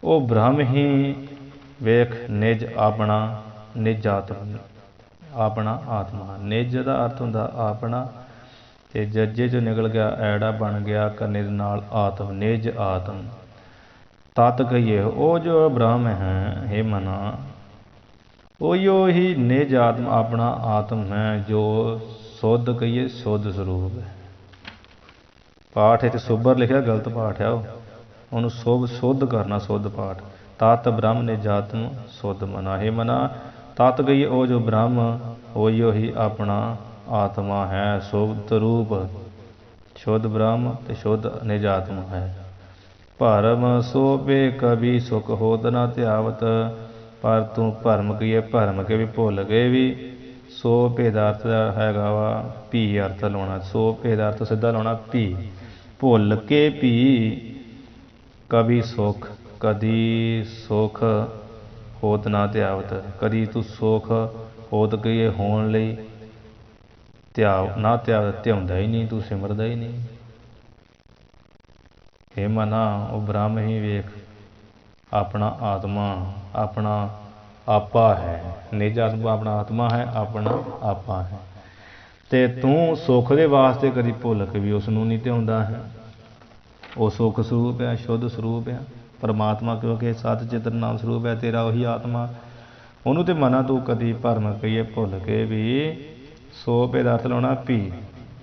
ਉਹ ਬ੍ਰਹਮ ਹੀ ਵੇਖ ਨਿਜ ਆਪਣਾ, ਨਿਜ ਆਤਮ, ਆਪਣਾ ਆਤਮਾ। ਨਿਜ ਦਾ ਅਰਥ ਹੁੰਦਾ ਆਪਣਾ, ਤੇ ਜੱਜੇ 'ਚੋਂ ਨਿਕਲ ਗਿਆ ਐੜਾ ਬਣ ਗਿਆ ਕੰਨੇ ਦੇ ਨਾਲ ਆਤਮ, ਨਿਜ ਆਤਮ। ਤਤ ਕਹੀਏ ਉਹ ਜੋ ਬ੍ਰਹਮ ਹੈ ਹੇ ਮਨਾ, ਉਹੀਓ ਹੀ ਨਿਜ ਆਤਮ ਆਪਣਾ ਆਤਮ ਹੈ ਜੋ ਸੁੱਧ ਕਹੀਏ ਸੁੱਧ ਸਰੂਪ ਹੈ। ਪਾਠ ਇੱਥੇ ਸੁਭਰ ਲਿਖਿਆ ਗਲਤ ਪਾਠ ਆ, ਉਹਨੂੰ ਸੁੱਧ ਕਰਨਾ, ਸੁੱਧ ਪਾਠ। ਤਤ ਬ੍ਰਹਮ ਨਿਜਾਤਮ ਸੁੱਧ ਮਨਾ। ਹੇ ਮਨਾ ਤਤ ਕਹੀਏ ਉਹ ਜੋ ਬ੍ਰਹਮ ਉਹੀਓ ਹੀ ਆਪਣਾ ਆਤਮਾ ਹੈ, ਸੁੱਧ ਰੂਪ, ਸ਼ੁੱਧ ਬ੍ਰਹਮ ਤੇ ਸ਼ੁੱਧ ਨਿਜਾਤਮ ਹੈ। ਭਰਮ ਸੋਭੇ ਕਵੀ ਸੁਖ ਹੋਤ ਨਾ ਧਿਆਵਤ। ਪਰ ਤੂੰ ਭਰਮ ਕਹੀਏ ਭਰਮ ਕੇ ਵੀ ਭੁੱਲ ਗਏ ਵੀ। ਸੋ ਭੇਦਾਰਥ ਹੈਗਾ ਵਾ ਭੀ ਅਰਥ ਲਾਉਣਾ, ਸੋ ਭੇਦਾਰਥ ਸਿੱਧਾ ਲਾਉਣਾ ਭੀ। ਭੁੱਲ ਕੇ ਭੀ ਕਵੀ ਸੁਖ, ਕਦੀ ਸੁਖ ਹੋਤ ਨਾ ਧਿਆਵਤ। ਕਦੀ ਤੂੰ ਸੁਖ ਹੋਤ ਕਹੀਏ ਹੋਣ ਲਈ ਨਾ ਧਿਆਉਂਦਾ ਹੀ ਨਹੀਂ, ਤੂੰ ਸਿਮਰਦਾ ਹੀ ਨਹੀਂ। ਹੇ ਮਨਾ ਉਹ ਬ੍ਰਹਮ ਹੀ ਵੇਖ ਆਪਣਾ ਆਤਮਾ, ਆਪਣਾ ਆਪਾ ਹੈ। ਨਿਜ ਆਤਮਾ ਆਪਣਾ ਆਤਮਾ ਹੈ, ਆਪਣਾ ਆਪਾ ਹੈ। ਤੇ ਤੂੰ ਸੁੱਖ ਦੇ ਵਾਸਤੇ ਕਦੀ ਭੁੱਲ ਕੇ ਵੀ ਉਸ ਨੂੰ ਨਹੀਂ ਧਿਆਉਂਦਾ ਹੈ। ਉਹ ਸੁੱਖ ਸਰੂਪ ਹੈ, ਸ਼ੁੱਧ ਸਰੂਪ ਹੈ ਪਰਮਾਤਮਾ, ਕਿਉਂਕਿ ਸਤ ਚਿਤ ਨਾਮ ਸਰੂਪ ਹੈ ਤੇਰਾ ਉਹੀ ਆਤਮਾ। ਉਹਨੂੰ ਤੇ ਮਨਾ ਤੂੰ ਕਦੀ ਭਰਮ ਕਹੀਏ ਭੁੱਲ ਕੇ ਵੀ। ਸੋ ਭੇ ਦਾ ਅਰਥ ਲਾਉਣਾ ਭੀ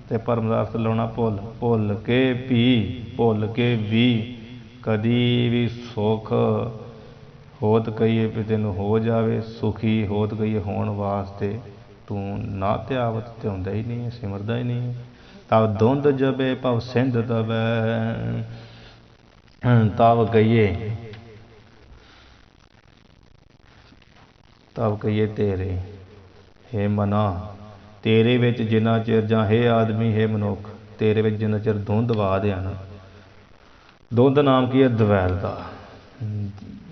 ਤੇ ਭਰਮ ਦਾ ਅਰਥ ਲਾਉਣਾ ਭੁੱਲ। ਭੁੱਲ ਕੇ ਭੀ, ਭੁੱਲ ਕੇ ਵੀ ਕਦੀ ਵੀ ਸੁੱਖ ਹੋਤ ਕਹੀਏ ਵੀ ਤੈਨੂੰ ਹੋ ਜਾਵੇ, ਸੁਖੀ ਹੋਤ ਕਹੀਏ ਹੋਣ ਵਾਸਤੇ ਤੂੰ ਨਾ ਧਿਆਵਤ, ਧਿਆਉਂਦਾ ਹੀ ਨਹੀਂ, ਸਿਮਰਦਾ ਹੀ ਨਹੀਂ। ਤਵ ਧੁੰਦ ਜਬੇ ਭਵ ਸਿੰਧ ਤਵੈ। ਤਵ ਕਹੀਏ, ਤਵ ਕਹੀਏ ਤੇਰੇ। ਹੇ ਮਨਾ ਤੇਰੇ ਵਿੱਚ ਜਿੰਨਾ ਚਿਰ, ਜਾਂ ਹੇ ਆਦਮੀ ਹੇ ਮਨੁੱਖ, ਤੇਰੇ ਵਿੱਚ ਜਿੰਨਾ ਚਿਰ ਧੁੰਦ ਬਾਦ ਆ ਨਾ। ਧੁੰਦ ਨਾਮ ਕੀ ਹੈ? ਦਵੈਤ ਦਾ।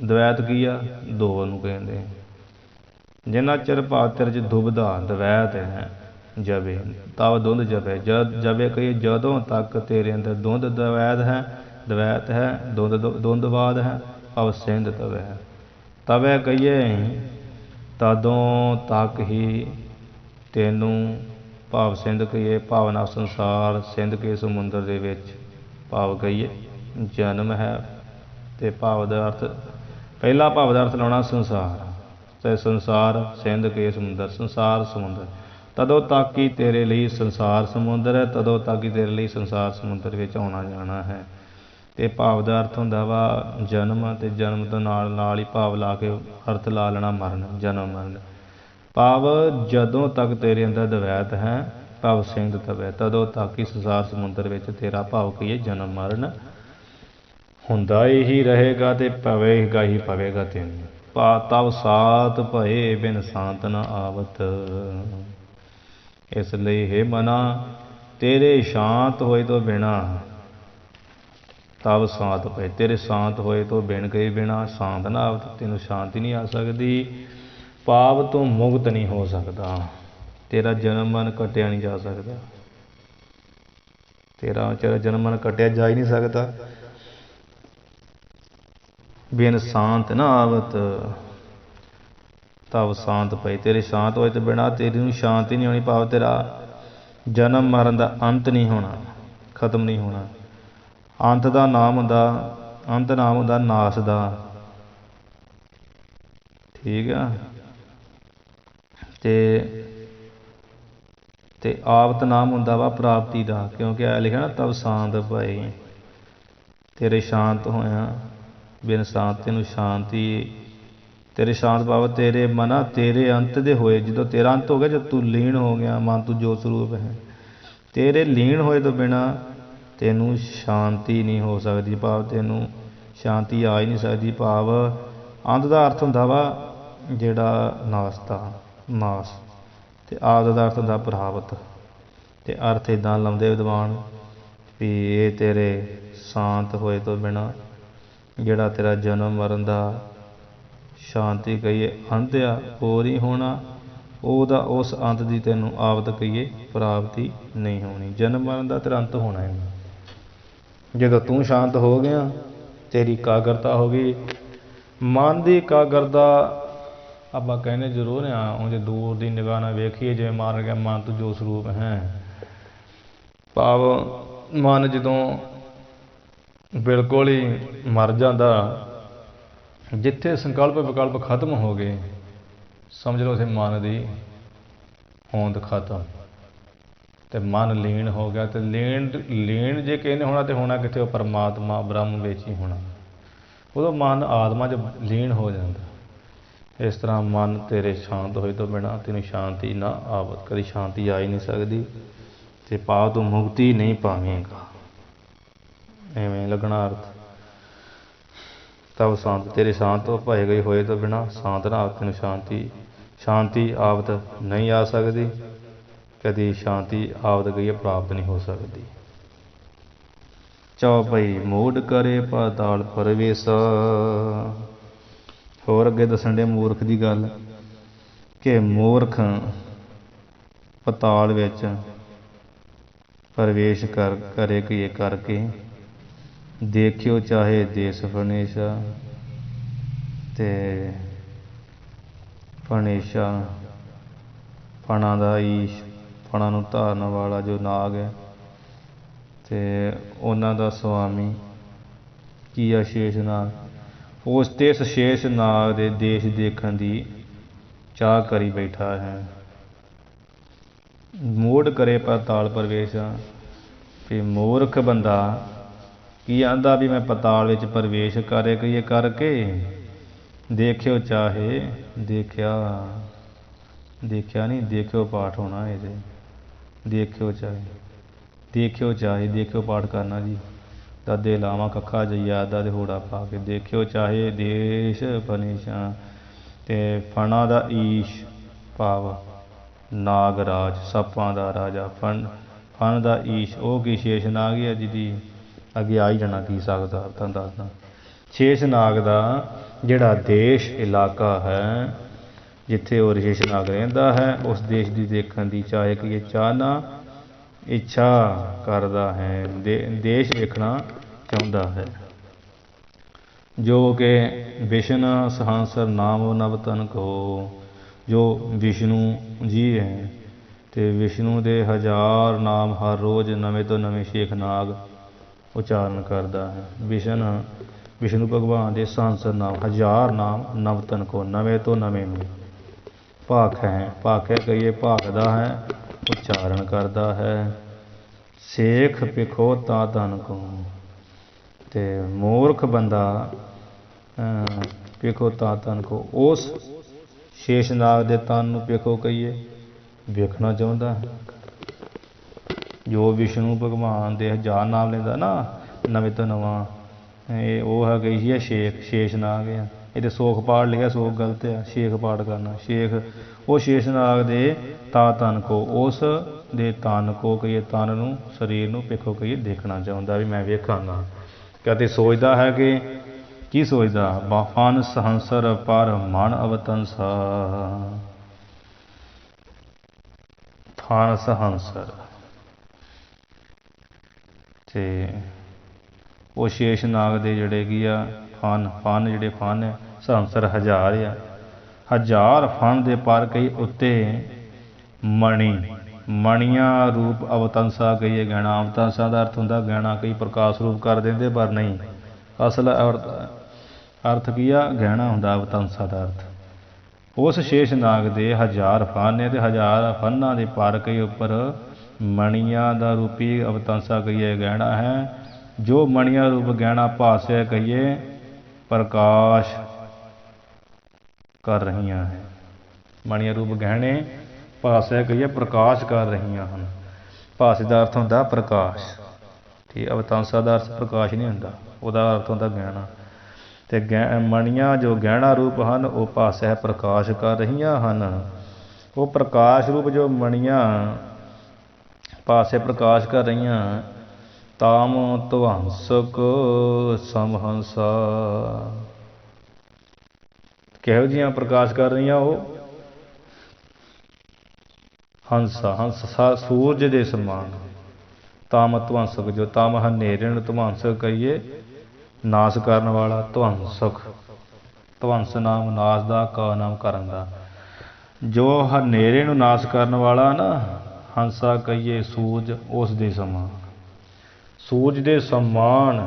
ਦਵੈਤ ਕੀ ਆ? ਦੋ ਨੂੰ ਕਹਿੰਦੇ। ਜਿੰਨਾ ਚਿਰ ਭਾਵ ਤੇਰੇ 'ਚ ਦੁਬਦਾ ਦਵੈਤ ਹੈ ਜਬੇ, ਤਵ ਧੁੰਦ ਜਬੇ। ਜਬੇ ਕਹੀਏ ਜਦੋਂ ਤੱਕ ਤੇਰੇ ਅੰਦਰ ਧੁੰਦ ਦਵੈਤ ਹੈ, ਦਵੈਤ ਹੈ, ਧੁੰਦਵਾਦ ਹੈ। ਭਵ ਸਿੰਧ ਤਵੈ। ਤਵੈ ਕਹੀਏ ਤਦੋਂ ਤੱਕ ਹੀ ਤੈਨੂੰ, ਭਾਵ ਸਿੰਧ ਕਹੀਏ ਭਾਵਨਾ ਸੰਸਾਰ, ਸਿੰਧ ਕੇ ਸਮੁੰਦਰ ਦੇ ਵਿੱਚ, ਭਾਵ ਕਹੀਏ ਜਨਮ ਹੈ। ਤੇ ਭਾਵ ਦਾ ਅਰਥ, ਪਹਿਲਾ ਭਾਵ ਦਾ ਅਰਥ ਲਾਉਣਾ ਸੰਸਾਰ, ਤੇ ਸੰਸਾਰ ਸਿੰਧ ਕੇ ਸਮੁੰਦਰ, ਸੰਸਾਰ ਸਮੁੰਦਰ। ਤਦੋਂ ਤੱਕ ਹੀ ਤੇਰੇ ਲਈ ਸੰਸਾਰ ਸਮੁੰਦਰ ਹੈ, ਤਦੋਂ ਤੱਕ ਹੀ ਤੇਰੇ ਲਈ ਸੰਸਾਰ ਸਮੁੰਦਰ ਵਿੱਚ ਆਉਣਾ ਜਾਣਾ ਹੈ। ਤੇ ਭਾਵ ਦਾ ਅਰਥ ਹੁੰਦਾ ਵਾ ਜਨਮ, ਤੇ ਜਨਮ ਤੋਂ ਨਾਲ ਨਾਲ ਹੀ ਭਾਵ ਲਾ ਕੇ ਅਰਥ ਲਾ ਲੈਣਾ ਮਰਨ, ਜਨਮ ਮਰਨ। ਭਾਵ ਜਦੋਂ ਤੱਕ ਤੇਰੇ ਅੰਦਰ ਦਵੈਤ ਹੈ, ਭਵ ਸਿੰਧ ਤਵੈ, ਤਦੋਂ ਤੱਕ ਹੀ ਸੰਸਾਰ ਸਮੁੰਦਰ ਵਿੱਚ ਤੇਰਾ ਭਾਵ ਕਹੀਏ ਜਨਮ ਮਰਨ ਹੁੰਦਾ ਹੀ ਰਹੇਗਾ ਤੇ ਪਵੇਗਾ ਹੀ ਪਵੇਗਾ ਤੈਨੂੰ। ਤਵ ਸਾਤ ਭਏ ਬਿਨ ਸਾਂਤ ਨ ਆਵਤ। ਇਸ ਲਈ ਹੇ ਮਨਾ ਤੇਰੇ ਸ਼ਾਂਤ ਹੋਏ ਤੋਂ ਬਿਨਾਂ ਤਬ ਸ਼ਾਂਤ ਪਏ। ਤੇਰੇ ਸ਼ਾਂਤ ਹੋਏ ਤੋਂ ਬਿਨ ਗਏ ਬਿਨਾ ਸ਼ਾਂਤ ਨਾ ਆਵਤ, ਤੈਨੂੰ ਸ਼ਾਂਤੀ ਨਹੀਂ ਆ ਸਕਦੀ। ਪਾਪ ਤੋਂ ਮੁਕਤ ਨਹੀਂ ਹੋ ਸਕਦਾ। ਤੇਰਾ ਜਨਮ ਮਨ ਕੱਟਿਆ ਨਹੀਂ ਜਾ ਸਕਦਾ। ਤੇਰਾ ਜਨਮ ਮਨ ਕੱਟਿਆ ਜਾ ਹੀ ਨਹੀਂ ਸਕਦਾ। ਬਿਨ ਸ਼ਾਂਤ ਨਾ ਆਵਤ ਤਬ ਸ਼ਾਂਤ ਪਏ। ਤੇਰੇ ਸ਼ਾਂਤ ਹੋਏ ਤੋਂ ਬਿਨਾਂ ਤੇਰੀ ਨੂੰ ਸ਼ਾਂਤੀ ਨਹੀਂ ਹੋਣੀ। ਭਾਵ ਤੇਰਾ ਜਨਮ ਮਰਨ ਦਾ ਅੰਤ ਨਹੀਂ ਹੋਣਾ, ਖਤਮ ਨਹੀਂ ਹੋਣਾ। ਅੰਤ ਦਾ ਨਾਮ ਹੁੰਦਾ, ਅੰਤ ਨਾਮ ਹੁੰਦਾ ਨਾਸ ਦਾ। ਠੀਕ ਆ। ਤੇ ਆਵਤ ਨਾਮ ਹੁੰਦਾ ਵਾ ਪ੍ਰਾਪਤੀ ਦਾ, ਕਿਉਂਕਿ ਇਹ ਲਿਖਿਆ ਨਾ ਤਬ ਸ਼ਾਂਤ ਪਏ। ਤੇਰੇ ਸ਼ਾਂਤ ਹੋਇਆ ਬਿਨ ਸ਼ਾਂਤ ਤੈਨੂੰ ਸ਼ਾਂਤੀ। ਤੇਰੇ ਸ਼ਾਂਤ ਭਾਵ ਤੇਰੇ ਮਨਾ ਤੇਰੇ ਅੰਤ ਦੇ ਹੋਏ, ਜਦੋਂ ਤੇਰਾ ਅੰਤ ਹੋ ਗਿਆ, ਜਦ ਤੂੰ ਲੀਨ ਹੋ ਗਿਆ, ਮਨ ਤੂੰ ਜੋਤ ਸਰੂਪ ਹੈ, ਤੇਰੇ ਲੀਨ ਹੋਏ ਤੋਂ ਬਿਨਾਂ ਤੈਨੂੰ ਸ਼ਾਂਤੀ ਨਹੀਂ ਹੋ ਸਕਦੀ। ਭਾਵ ਤੈਨੂੰ ਸ਼ਾਂਤੀ ਆ ਹੀ ਨਹੀਂ ਸਕਦੀ। ਭਾਵ ਅੰਤ ਦਾ ਅਰਥ ਹੁੰਦਾ ਵਾ ਜਿਹੜਾ ਨਾਸ ਦਾ, ਨਾਸ। ਅਤੇ ਆਦ ਦਾ ਅਰਥ ਹੁੰਦਾ ਪ੍ਰਾਪਤ। ਅਤੇ ਅਰਥ ਇੱਦਾਂ ਲਾਉਂਦੇ ਵਿਦਵਾਨ ਵੀ ਇਹ ਤੇਰੇ ਸ਼ਾਂਤ ਹੋਏ ਤੋਂ ਬਿਨਾਂ ਜਿਹੜਾ ਤੇਰਾ ਜਨਮ ਮਰਨ ਦਾ ਸ਼ਾਂਤੀ ਕਹੀਏ ਅੰਤ ਆ, ਉਹ ਨਹੀਂ ਹੋਣਾ। ਉਹਦਾ ਉਸ ਅੰਤ ਦੀ ਤੈਨੂੰ ਆਵਤ ਕਹੀਏ ਪ੍ਰਾਪਤੀ ਨਹੀਂ ਹੋਣੀ। ਜਨਮ ਮਰਨ ਦਾ ਤੇਰਾ ਅੰਤ ਹੋਣਾ ਹੈ। ਜਦੋਂ ਤੂੰ ਸ਼ਾਂਤ ਹੋ ਗਿਆ, ਤੇਰੀ ਇਕਾਗਰਤਾ ਹੋ ਗਈ। ਮਨ ਦੀ ਇਕਾਗਰਤਾ ਆਪਾਂ ਕਹਿੰਦੇ ਜ਼ਰੂਰ ਆ, ਉਂਝ ਦੂਰ ਦੀ ਨਿਗਾਹ ਨਾਲ ਵੇਖੀਏ ਜਿਵੇਂ ਮਾਰ ਗਿਆ ਮਨ ਤੂੰ ਜੋ ਸਰੂਪ ਹੈ। ਭਾਵ ਮਨ ਜਦੋਂ ਬਿਲਕੁਲ ਹੀ ਮਰ ਜਾਂਦਾ, ਜਿੱਥੇ ਸੰਕਲਪ ਵਿਕਲਪ ਖਤਮ ਹੋ ਗਏ, ਸਮਝ ਲਓ ਉੱਥੇ ਮਨ ਦੀ ਹੋਂਦ ਖਤਮ। ਅਤੇ ਮਨ ਲੀਨ ਹੋ ਗਿਆ। ਅਤੇ ਲੀਨ ਜੇ ਕਿਸੇ ਨੇ ਹੋਣਾ ਤਾਂ ਹੋਣਾ ਕਿੱਥੇ? ਉਹ ਪਰਮਾਤਮਾ ਬ੍ਰਹਮ ਵਿੱਚ ਹੀ ਹੋਣਾ। ਉਦੋਂ ਮਨ ਆਤਮਾ 'ਚ ਲੀਨ ਹੋ ਜਾਂਦਾ। ਇਸ ਤਰ੍ਹਾਂ ਮਨ ਤੇਰੇ ਸ਼ਾਂਤ ਹੋਏ ਤੋਂ ਬਿਨਾਂ ਤੈਨੂੰ ਸ਼ਾਂਤੀ ਨਾ ਆਵਤ, ਕਦੀ ਸ਼ਾਂਤੀ ਆ ਹੀ ਨਹੀਂ ਸਕਦੀ। ਅਤੇ ਪਾਪ ਤੋਂ ਮੁਕਤੀ ਨਹੀਂ ਪਾਵੇਂਗਾ। ਐਵੇਂ ਲੱਗਣਾ ਅਰਥ। ਤਬ ਸ਼ਾਂਤ ਤੇਰੇ ਸ਼ਾਂਤ ਭਏ ਗਏ ਹੋਏ ਤੋਂ ਬਿਨਾਂ ਸ਼ਾਂਤ ਨਾ ਆਵਤ, ਤੈਨੂੰ ਸ਼ਾਂਤੀ ਆਵਤ ਨਹੀਂ ਆ ਸਕਦੀ। ਕਦੀ ਸ਼ਾਂਤੀ ਆਵਤ ਗਈ ਪ੍ਰਾਪਤ ਨਹੀਂ ਹੋ ਸਕਦੀ। ਚੌਪਈ ਮੂਡ ਕਰੇ ਪਾਤਾਲ ਪਰਵੇਸ਼। ਹੋਰ ਅੱਗੇ ਦੱਸਣ ਦੇ ਮੂਰਖ ਦੀ ਗੱਲ ਕਿ ਮੂਰਖ ਪਤਾਲ ਵਿੱਚ ਪ੍ਰਵੇਸ਼ ਕਰੇ ਕਿ ਕਰਕੇ ਦੇਖਿਓ ਚਾਹੇ ਦੇਸ ਫਨੇਸ਼ਾ। ਅਤੇ ਫਨੇਸ਼ਾ ਫਣਾਂ ਦਾ ਈਸ਼, ਫਣਾਂ ਨੂੰ ਧਾਰਨ ਵਾਲਾ ਜੋ ਨਾਗ ਹੈ, ਅਤੇ ਉਹਨਾਂ ਦਾ ਸੁਆਮੀ ਕੀ ਆ ਸ਼ੇਸ਼ ਨਾਗ। ਉਸ ਤੇ ਸ਼ੇਸ਼ ਨਾਗ ਦੇ ਦੇਸ਼ ਦੇਖਣ ਦੀ ਚਾਹ ਕਰੀ ਬੈਠਾ ਹੈ। ਮੂਡ ਕਰੇ ਪਾਤਾਲ ਪ੍ਰਵੇਸ਼। ਵੀ ਮੂਰਖ ਬੰਦਾ ਕੀ ਆਂਦਾ ਵੀ ਮੈਂ ਪਤਾਲ ਵਿੱਚ ਪ੍ਰਵੇਸ਼ ਕਰਕੇ ਦੇਖਿਓ ਚਾਹੇ, ਦੇਖਿਆ ਨਹੀਂ, ਦੇਖਿਓ ਪਾਠ ਹੋਣਾ ਇਹਦੇ। ਦੇਖਿਓ ਚਾਹੇ ਪਾਠ ਕਰਨਾ ਜੀ। ਦਾਦੇ ਲਾਵਾਂ ਕੱਖਾ ਜਈਆ ਦਾ ਦੇ ਹੋੜਾ ਪਾ ਕੇ। ਦੇਖਿਓ ਚਾਹੇ ਦੇਸ਼ ਫਨੇਸ਼ਾਂ। ਅਤੇ ਫਣਾਂ ਦਾ ਈਸ਼ ਭਾਵ ਨਾਗਰਾਜ, ਸੱਪਾਂ ਦਾ ਰਾਜਾ। ਫਣ ਦਾ ਈਸ਼ ਉਹ ਕੀ ਸ਼ੇਸ਼ ਨਾਗ ਹੀ ਹੈ, ਜਿਹਦੀ ਅੱਗੇ ਆ ਹੀ ਜਾਣਾ ਕੀ ਸਕਦਾ ਤੁਹਾਨੂੰ ਦੱਸਦਾ। ਸ਼ੇਸ਼ ਨਾਗ ਦਾ ਜਿਹੜਾ ਦੇਸ਼ ਇਲਾਕਾ ਹੈ ਜਿੱਥੇ ਉਹ ਸ਼ੇਸ਼ ਨਾਗ ਰਹਿੰਦਾ ਹੈ, ਉਸ ਦੇਸ਼ ਦੀ ਦੇਖਣ ਦੀ ਚਾਹੇ ਕਿ ਚਾਹਨਾ ਇੱਛਾ ਕਰਦਾ ਹੈ, ਦੇਸ਼ ਵੇਖਣਾ ਚਾਹੁੰਦਾ ਹੈ। ਜੋ ਕਿ ਵਿਸ਼ਨ ਸਹੰਸਰ ਨਾਮ ਨਵ ਤਨ ਕੋ। ਜੋ ਵਿਸ਼ਨੂੰ ਜੀ ਹੈ ਅਤੇ ਵਿਸ਼ਨੂੰ ਦੇ 1000 ਨਾਮ ਹਰ ਰੋਜ਼ ਨਵੇਂ ਤੋਂ ਨਵੇਂ ਸ਼ੇਖ ਨਾਗ ਉਚਾਰਨ ਕਰਦਾ ਹੈ। ਵਿਸ਼ਨੂੰ ਭਗਵਾਨ ਦੇ ਸਹੰਸਰ ਨਾਮ 1000 ਨਾਮ ਨਵ ਤਨ ਕੋ, ਨਵੇਂ ਤੋਂ ਨਵੇਂ ਨੂੰ ਭਾਖੈ ਕਹੀਏ ਭਾਖਦਾ ਹੈ, ਉਚਾਰਨ ਕਰਦਾ ਹੈ। ਸੇਖ ਪਿਖੋ ਤਾ ਧਨ ਕੋ। ਅਤੇ ਮੂਰਖ ਬੰਦਾ ਪਿਖੋ ਤਾ ਧਨ ਕੋ, ਉਸ ਸ਼ੇਸ਼ ਨਾਗ ਦੇ ਤਨ ਨੂੰ ਪਿਖੋ ਕਹੀਏ ਵੇਖਣਾ ਚਾਹੁੰਦਾ ਹੈ। ਜੋ ਵਿਸ਼ਨੂੰ ਭਗਵਾਨ ਦੇ 1000 ਨਾਮ ਲੈਂਦਾ ਨਾ ਨਵੇਂ ਤੋਂ ਨਵਾਂ, ਇਹ ਉਹ ਹੈਗਾ ਹੀ ਹੈ ਸ਼ੇਸ਼ ਨਾਗ ਆ। ਇਹਦੇ ਸੋਖ ਪਾਠ ਲਿਖਿਆ, ਸੋਖ ਗਲਤ ਆ, ਸ਼ੇਖ ਪਾਠ ਕਰਨਾ। ਸ਼ੇਖ ਉਹ ਸ਼ੇਸ਼ ਨਾਗ ਦੇ ਤਾ ਤਨ ਕੋ, ਉਸ ਦੇ ਤਨ ਕੋ ਕਹੀਏ, ਤਨ ਨੂੰ ਸਰੀਰ ਨੂੰ ਪਿੱਖੋ ਕਹੀਏ ਦੇਖਣਾ ਚਾਹੁੰਦਾ ਵੀ ਮੈਂ ਵੇਖਾਂਗਾ। ਕਦੇ ਸੋਚਦਾ ਹੈ ਕਿ ਕੀ ਸੋਚਦਾ, ਫਨ ਸਹੰਸਰ ਪਰ ਮਨ ਅਵਤੰਸਾ। ਫਨ ਸਹੰਸਰ ਤੇ ਉਹ ਸ਼ੇਸ਼ਨਾਗ ਦੇ ਜਿਹੜੇ ਕੀ ਆ ਫਨ ਜਿਹੜੇ ਫਨ ਹੈ, ਸਹੰਸਰ 1000 ਆ, 1000 ਫਨ ਦੇ ਪਰ ਕਈ ਉੱਤੇ ਮਣੀਆਂ ਰੂਪ ਅਵਤੰਸਾ ਕਹੀਏ ਗਹਿਣਾ। ਅਵਤੰਸਾ ਦਾ ਅਰਥ ਹੁੰਦਾ ਗਹਿਣਾ, ਕਈ ਪ੍ਰਕਾਸ਼ ਰੂਪ ਕਰ ਦਿੰਦੇ ਪਰ ਨਹੀਂ, ਅਸਲ ਅਰਥ ਕੀ ਆ, ਗਹਿਣਾ ਹੁੰਦਾ ਅਵਤੰਸਾ ਦਾ ਅਰਥ। ਉਸ ਸ਼ੇਸ਼ਨਾਗ ਦੇ 1000 ਫਨ ਨੇ ਤੇ 1000 ਫਨਾਂ ਦੇ ਪਰ ਕਈ ਉੱਪਰ ਮਣੀਆਂ ਦਾ ਰੂਪੀ ਅਵਤੰਸਾ ਕਹੀਏ ਗਹਿਣਾ ਹੈ, ਜੋ ਮਣੀਆਂ ਰੂਪ ਗਹਿਣਾ ਭਾਸਿਆ ਕਹੀਏ ਪ੍ਰਕਾਸ਼ ਕਰ ਰਹੀਆਂ ਹੈ। ਮਣੀਆਂ ਰੂਪ ਗਹਿਣੇ ਭਾਸਿਆ ਕਹੀਏ ਪ੍ਰਕਾਸ਼ ਕਰ ਰਹੀਆਂ ਹਨ। ਭਾਸੇ ਦਾ ਅਰਥ ਹੁੰਦਾ ਪ੍ਰਕਾਸ਼, ਠੀਕ। ਅਵਤੰਸਾ ਦਾ ਅਰਥ ਪ੍ਰਕਾਸ਼ ਨਹੀਂ ਹੁੰਦਾ, ਉਹਦਾ ਅਰਥ ਹੁੰਦਾ ਗਹਿਣਾ। ਤੇ ਮਣੀਆਂ ਜੋ ਗਹਿਣਾ ਰੂਪ ਹਨ ਉਹ ਭਾਸਿਆ ਪ੍ਰਕਾਸ਼ ਕਰ ਰਹੀਆਂ ਹਨ। ਉਹ ਪ੍ਰਕਾਸ਼ ਰੂਪ ਜੋ ਮਣੀਆਂ ਭਾਸੇ ਪ੍ਰਕਾਸ਼ ਕਰ ਰਹੀਆਂ, ਤਾਮ ਧਵੰਸਕ ਸਮਹੰਸਾ। ਕਿਹੋ ਜਿਹੀਆਂ ਪ੍ਰਕਾਸ਼ ਕਰ ਰਹੀਆਂ ਉਹ, ਹੰਸਾ ਸੂਰਜ ਦੇ ਸਮਾਨ। ਤਾਮ ਧਵੰਸਕ, ਜੋ ਤਾਮ ਹਨੇਰੇ ਨੂੰ ਧਵੰਸਕ ਕਹੀਏ ਨਾਸ ਕਰਨ ਵਾਲਾ, ਧਵੰਸਕ ਧਵੰਸ ਨਾਮ ਨਾਸ ਦਾ, ਕਾ ਨਾਮ ਕਰਨ ਦਾ। ਜੋ ਹਨੇਰੇ ਨੂੰ ਨਾਸ ਕਰਨ ਵਾਲਾ ਨਾ, ਹੰਸਾ ਕਹੀਏ ਸੂਰਜ, ਉਸ ਦੇ ਸਮਾਨ। ਸੂਰਜ ਦੇ ਸਮਾਨ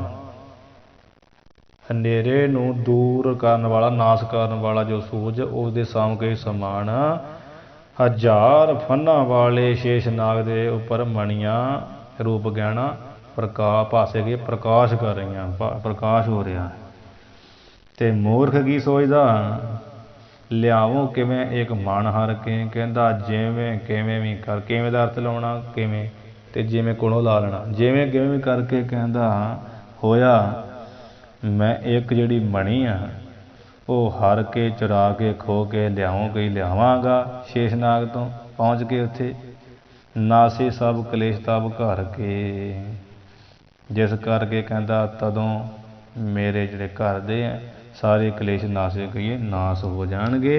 ਹਨੇਰੇ ਨੂੰ ਦੂਰ ਕਰਨ ਵਾਲਾ, ਨਾਸ ਕਰਨ ਵਾਲਾ ਜੋ ਸੂਰਜ, ਉਸ ਦੇ ਕੇ ਸਮਾਨ 1000 ਫਨਾਂ ਵਾਲੇ ਸ਼ੇਸ਼ਨਾਗ ਦੇ ਉੱਪਰ ਮਣੀਆਂ ਰੂਪ ਗਹਿਣਾ ਭਾਸੇ ਕੇ ਪ੍ਰਕਾਸ਼ ਕਰ ਰਹੀਆਂ, ਪ੍ਰਕਾਸ਼ ਹੋ ਰਿਹਾ। ਤੇ ਮੂਰਖ ਕੀ ਸੋਚਦਾ, ਲਿਆਵੋ ਕਿਵੇਂ ਇੱਕ ਮਨ ਹਰ ਕੇ। ਕਹਿੰਦਾ ਜਿਵੇਂ ਕਿਵੇਂ ਵੀ ਕਰ, ਕਿਵੇਂ ਦਾ ਅਰਥ ਲਾਉਣਾ ਕਿਵੇਂ, ਤੇ ਜਿਵੇਂ ਕੋਲੋਂ ਲਾ ਲੈਣਾ। ਜਿਵੇਂ ਕਿਵੇਂ ਵੀ ਕਰਕੇ ਕਹਿੰਦਾ ਹੋਇਆ ਮੈਂ ਇੱਕ ਜਿਹੜੀ ਮਣੀ ਆ ਉਹ ਹਰ ਕੇ ਚੁਰਾ ਕੇ ਖੋ ਕੇ ਲਿਆਵਾਂਗਾ ਸ਼ੇਸ਼ਨਾਗ ਤੋਂ ਪਹੁੰਚ ਕੇ ਉੱਥੇ। ਨਾਸੇ ਸਭ ਕਲੇਸ਼ ਤਬ ਘਰ ਕੇ, ਜਿਸ ਕਰਕੇ ਕਹਿੰਦਾ ਤਦੋਂ ਮੇਰੇ ਜਿਹੜੇ ਘਰ ਦੇ ਆ ਸਾਰੇ ਕਲੇਸ਼ ਨਾਸੇ ਕਹੀਏ ਨਾਸ ਹੋ ਜਾਣਗੇ,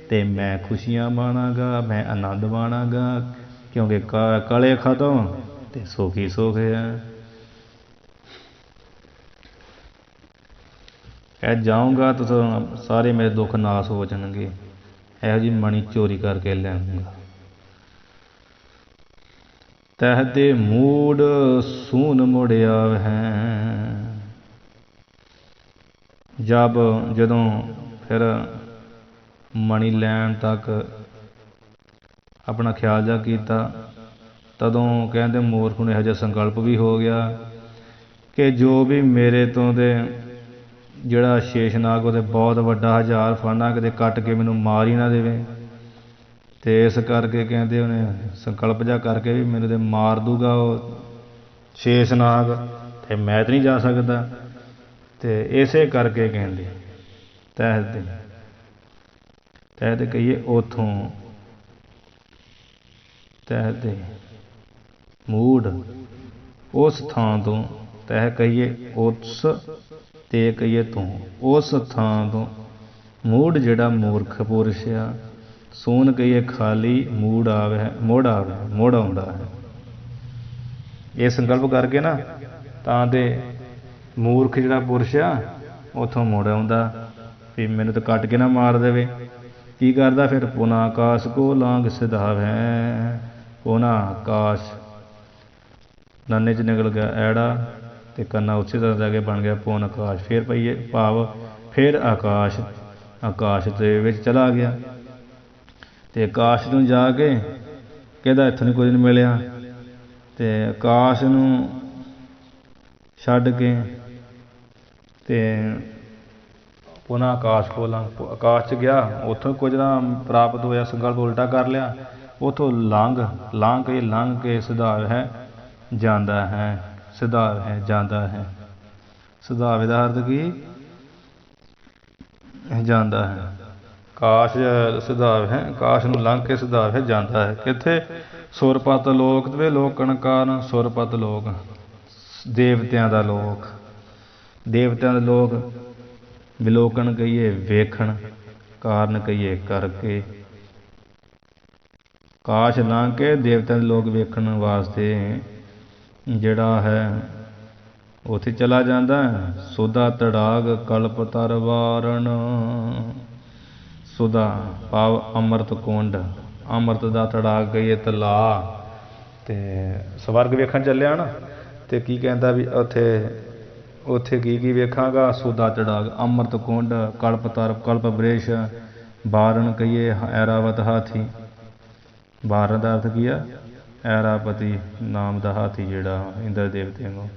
ਤੇ ਮੈਂ ਖੁਸ਼ੀਆਂ ਮਾਣਾਂਗਾ, ਮੈਂ ਆਨੰਦ ਮਾਣਾਂਗਾ, ਕਿਉਂਕਿ ਕਲੇ ਖਤਮ ਤੇ ਸੁਖੀ ਸੁਖ ਹੈ। ਇਹ ਜਾਊਂਗਾ ਤਾਂ ਸਾਰੇ ਮੇਰੇ ਦੁੱਖ ਨਾਸ ਹੋ ਜਾਣਗੇ, ਇਹੋ ਜਿਹੀ ਮਣੀ ਚੋਰੀ ਕਰਕੇ ਲਿਆਉਂਗਾ। ਤਹ ਤੇ ਮੂੜ ਸੂਨ ਮੁੜਿਆ ਹੈ। ਜਦੋਂ ਫਿਰ ਮਣੀ ਲੈਣ ਤੱਕ ਆਪਣਾ ਖਿਆਲ ਜਾ ਕੀਤਾ, ਤਦੋਂ ਕਹਿੰਦੇ ਮੂਰਖ ਨੂੰ ਇਹੋ ਜਿਹਾ ਸੰਕਲਪ ਵੀ ਹੋ ਗਿਆ ਕਿ ਜੋ ਵੀ ਮੇਰੇ ਤੋਂ ਦੇ ਜਿਹੜਾ ਸ਼ੇਸ਼ਨਾਗ ਉਹਦੇ ਬਹੁਤ ਵੱਡਾ 1000 ਫਾਨਾ ਕਿਤੇ ਕੱਟ ਕੇ ਮੈਨੂੰ ਮਾਰ ਹੀ ਨਾ ਦੇਵੇ। ਤੇ ਇਸ ਕਰਕੇ ਕਹਿੰਦੇ ਉਹਨੇ ਸੰਕਲਪ ਜਿਹਾ ਕਰਕੇ ਵੀ ਮੈਨੂੰ ਤੇ ਮਾਰ ਦੂਗਾ ਉਹ ਸ਼ੇਸ਼ਨਾਗ, ਤੇ ਮੈਂ ਤਾਂ ਨਹੀਂ ਜਾ ਸਕਦਾ। ਤੇ ਇਸੇ ਕਰਕੇ ਕਹਿੰਦੇ ਤਹਿ ਤੇ ਕਹੀਏ ਉੱਥੋਂ ਤਹਿ ਤੇ ਮੂੜ ਉਸ ਥਾਂ ਤੋਂ, ਤਹਿ ਕਹੀਏ ਉਸ ਤੇ ਕਹੀਏ ਤੂੰ, ਉਸ ਥਾਂ ਤੋਂ ਮੂੜ ਜਿਹੜਾ ਮੂਰਖ ਪੁਰਸ਼ ਆ, ਸੂਨ ਕਹੀਏ ਖਾਲੀ, ਮੂੜ ਮੋੜ ਆਉਂਦਾ ਹੈ। ਇਹ ਸੰਕਲਪ ਕਰਕੇ ਨਾ ਤਾਂ ਤੇ ਮੂਰਖ ਜਿਹੜਾ ਪੁਰਸ਼ ਆ ਉੱਥੋਂ ਮੁੜ ਆਉਂਦਾ ਵੀ ਮੈਨੂੰ ਤਾਂ ਕੱਟ ਕੇ ਨਾ ਮਾਰ ਦੇਵੇ। ਕੀ ਕਰਦਾ ਫਿਰ, ਪੁਨਾ ਆਕਾਸ਼ ਕੋ ਲਾਂਘ ਸਿਧਾਵੈ। ਪੁਨਾ ਆਕਾਸ਼ ਨੰਨੇ 'ਚ ਨਿਕਲ ਗਿਆ ਐੜਾ, ਤੇ ਕੰਨਾ ਉਸੇ ਤਰ੍ਹਾਂ ਜਾ ਕੇ ਬਣ ਗਿਆ ਪੁਨ ਆਕਾਸ਼। ਫਿਰ ਪਈਏ ਭਾਵ ਫਿਰ ਆਕਾਸ਼ ਦੇ ਵਿੱਚ ਚਲਾ ਗਿਆ। ਤੇ ਆਕਾਸ਼ ਨੂੰ ਜਾ ਕੇ ਕਹਿੰਦਾ ਇੱਥੋਂ ਨਹੀਂ ਕੁਝ ਨਹੀਂ ਮਿਲਿਆ, ਤੇ ਆਕਾਸ਼ ਨੂੰ ਛੱਡ ਕੇ ਤੇ ਪੁਨਾ ਆਕਾਸ਼ ਕੋਲ ਆਕਾਸ਼ 'ਚ ਗਿਆ, ਉੱਥੋਂ ਕੁਝ ਨਾ ਪ੍ਰਾਪਤ ਹੋਇਆ, ਸੰਕਲਪ ਉਲਟਾ ਕਰ ਲਿਆ। ਉੱਥੋਂ ਲੰਘ ਕੇ ਸਿਧਾਵ ਹੈ ਜਾਂਦਾ ਹੈ, ਸਿਧਾਵ ਹੈ ਜਾਂਦਾ ਹੈ। ਸਿਧਾਵੇ ਦਾ ਅਰਥ ਕੀ, ਜਾਂਦਾ ਹੈ। ਆਕਾਸ਼ ਸਿਧਾਵ ਹੈ, ਆਕਾਸ਼ ਨੂੰ ਲੰਘ ਕੇ ਸਿਧਾਵ ਹੈ ਜਾਂਦਾ ਹੈ। ਕਿੱਥੇ, ਸੁਰਪਤ ਲੋਕ ਵੇ ਲੋਕਣ ਕਾਰਨ। ਸੁਰਪਤ ਲੋਕ ਦੇਵਤਿਆਂ ਦਾ ਲੋਕ, ਦੇਵਤਿਆਂ ਦੇ ਲੋਕ ਵਿਲੋਕਣ ਕਹੀਏ ਵੇਖਣ, ਕਾਰਨ ਕਹੀਏ ਕਰਕੇ। ਕਾਸ਼ ਲੰਘ ਕੇ ਦੇਵਤਿਆਂ ਦੇ ਲੋਕ ਵੇਖਣ ਵਾਸਤੇ ਜਿਹੜਾ ਹੈ ਉੱਥੇ ਚਲਾ ਜਾਂਦਾ। ਸੁਦਾ ਤੜਾਗ ਕਲਪ ਤਰ ਵਾਰਨ, ਸੁਦਾ ਭਾਵ ਅੰਮ੍ਰਿਤ ਕੁੰਡ, ਅੰਮ੍ਰਿਤ ਦਾ ਤੜਾਗ ਕਹੀਏ ਤਲਾਅ। ਅਤੇ ਸਵਰਗ ਵੇਖਣ ਚੱਲਿਆ ਨਾ, ਅਤੇ ਕੀ ਕਹਿੰਦਾ ਵੀ ਉੱਥੇ ਕੀ ਵੇਖਾਂਗਾ? ਸੁਦਾ ਤੜਾਗ, ਅੰਮ੍ਰਿਤ ਕੁੰਡ, ਕਲਪ ਤਰ, ਕਲਪ ਬ੍ਰਿਸ਼, ਵਾਰਨ ਕਹੀਏ ਐਰਾਵਤ ਹਾਥੀ। ਵਾਰਨ ਦਾ ਅਰਥ ਕੀ ਆ? ਐਰਾਪਤੀ ਨਾਮ ਦਾ ਹਾਥੀ ਜਿਹੜਾ ਇੰਦਰ ਦੇਵਤੇ ਨੂੰ।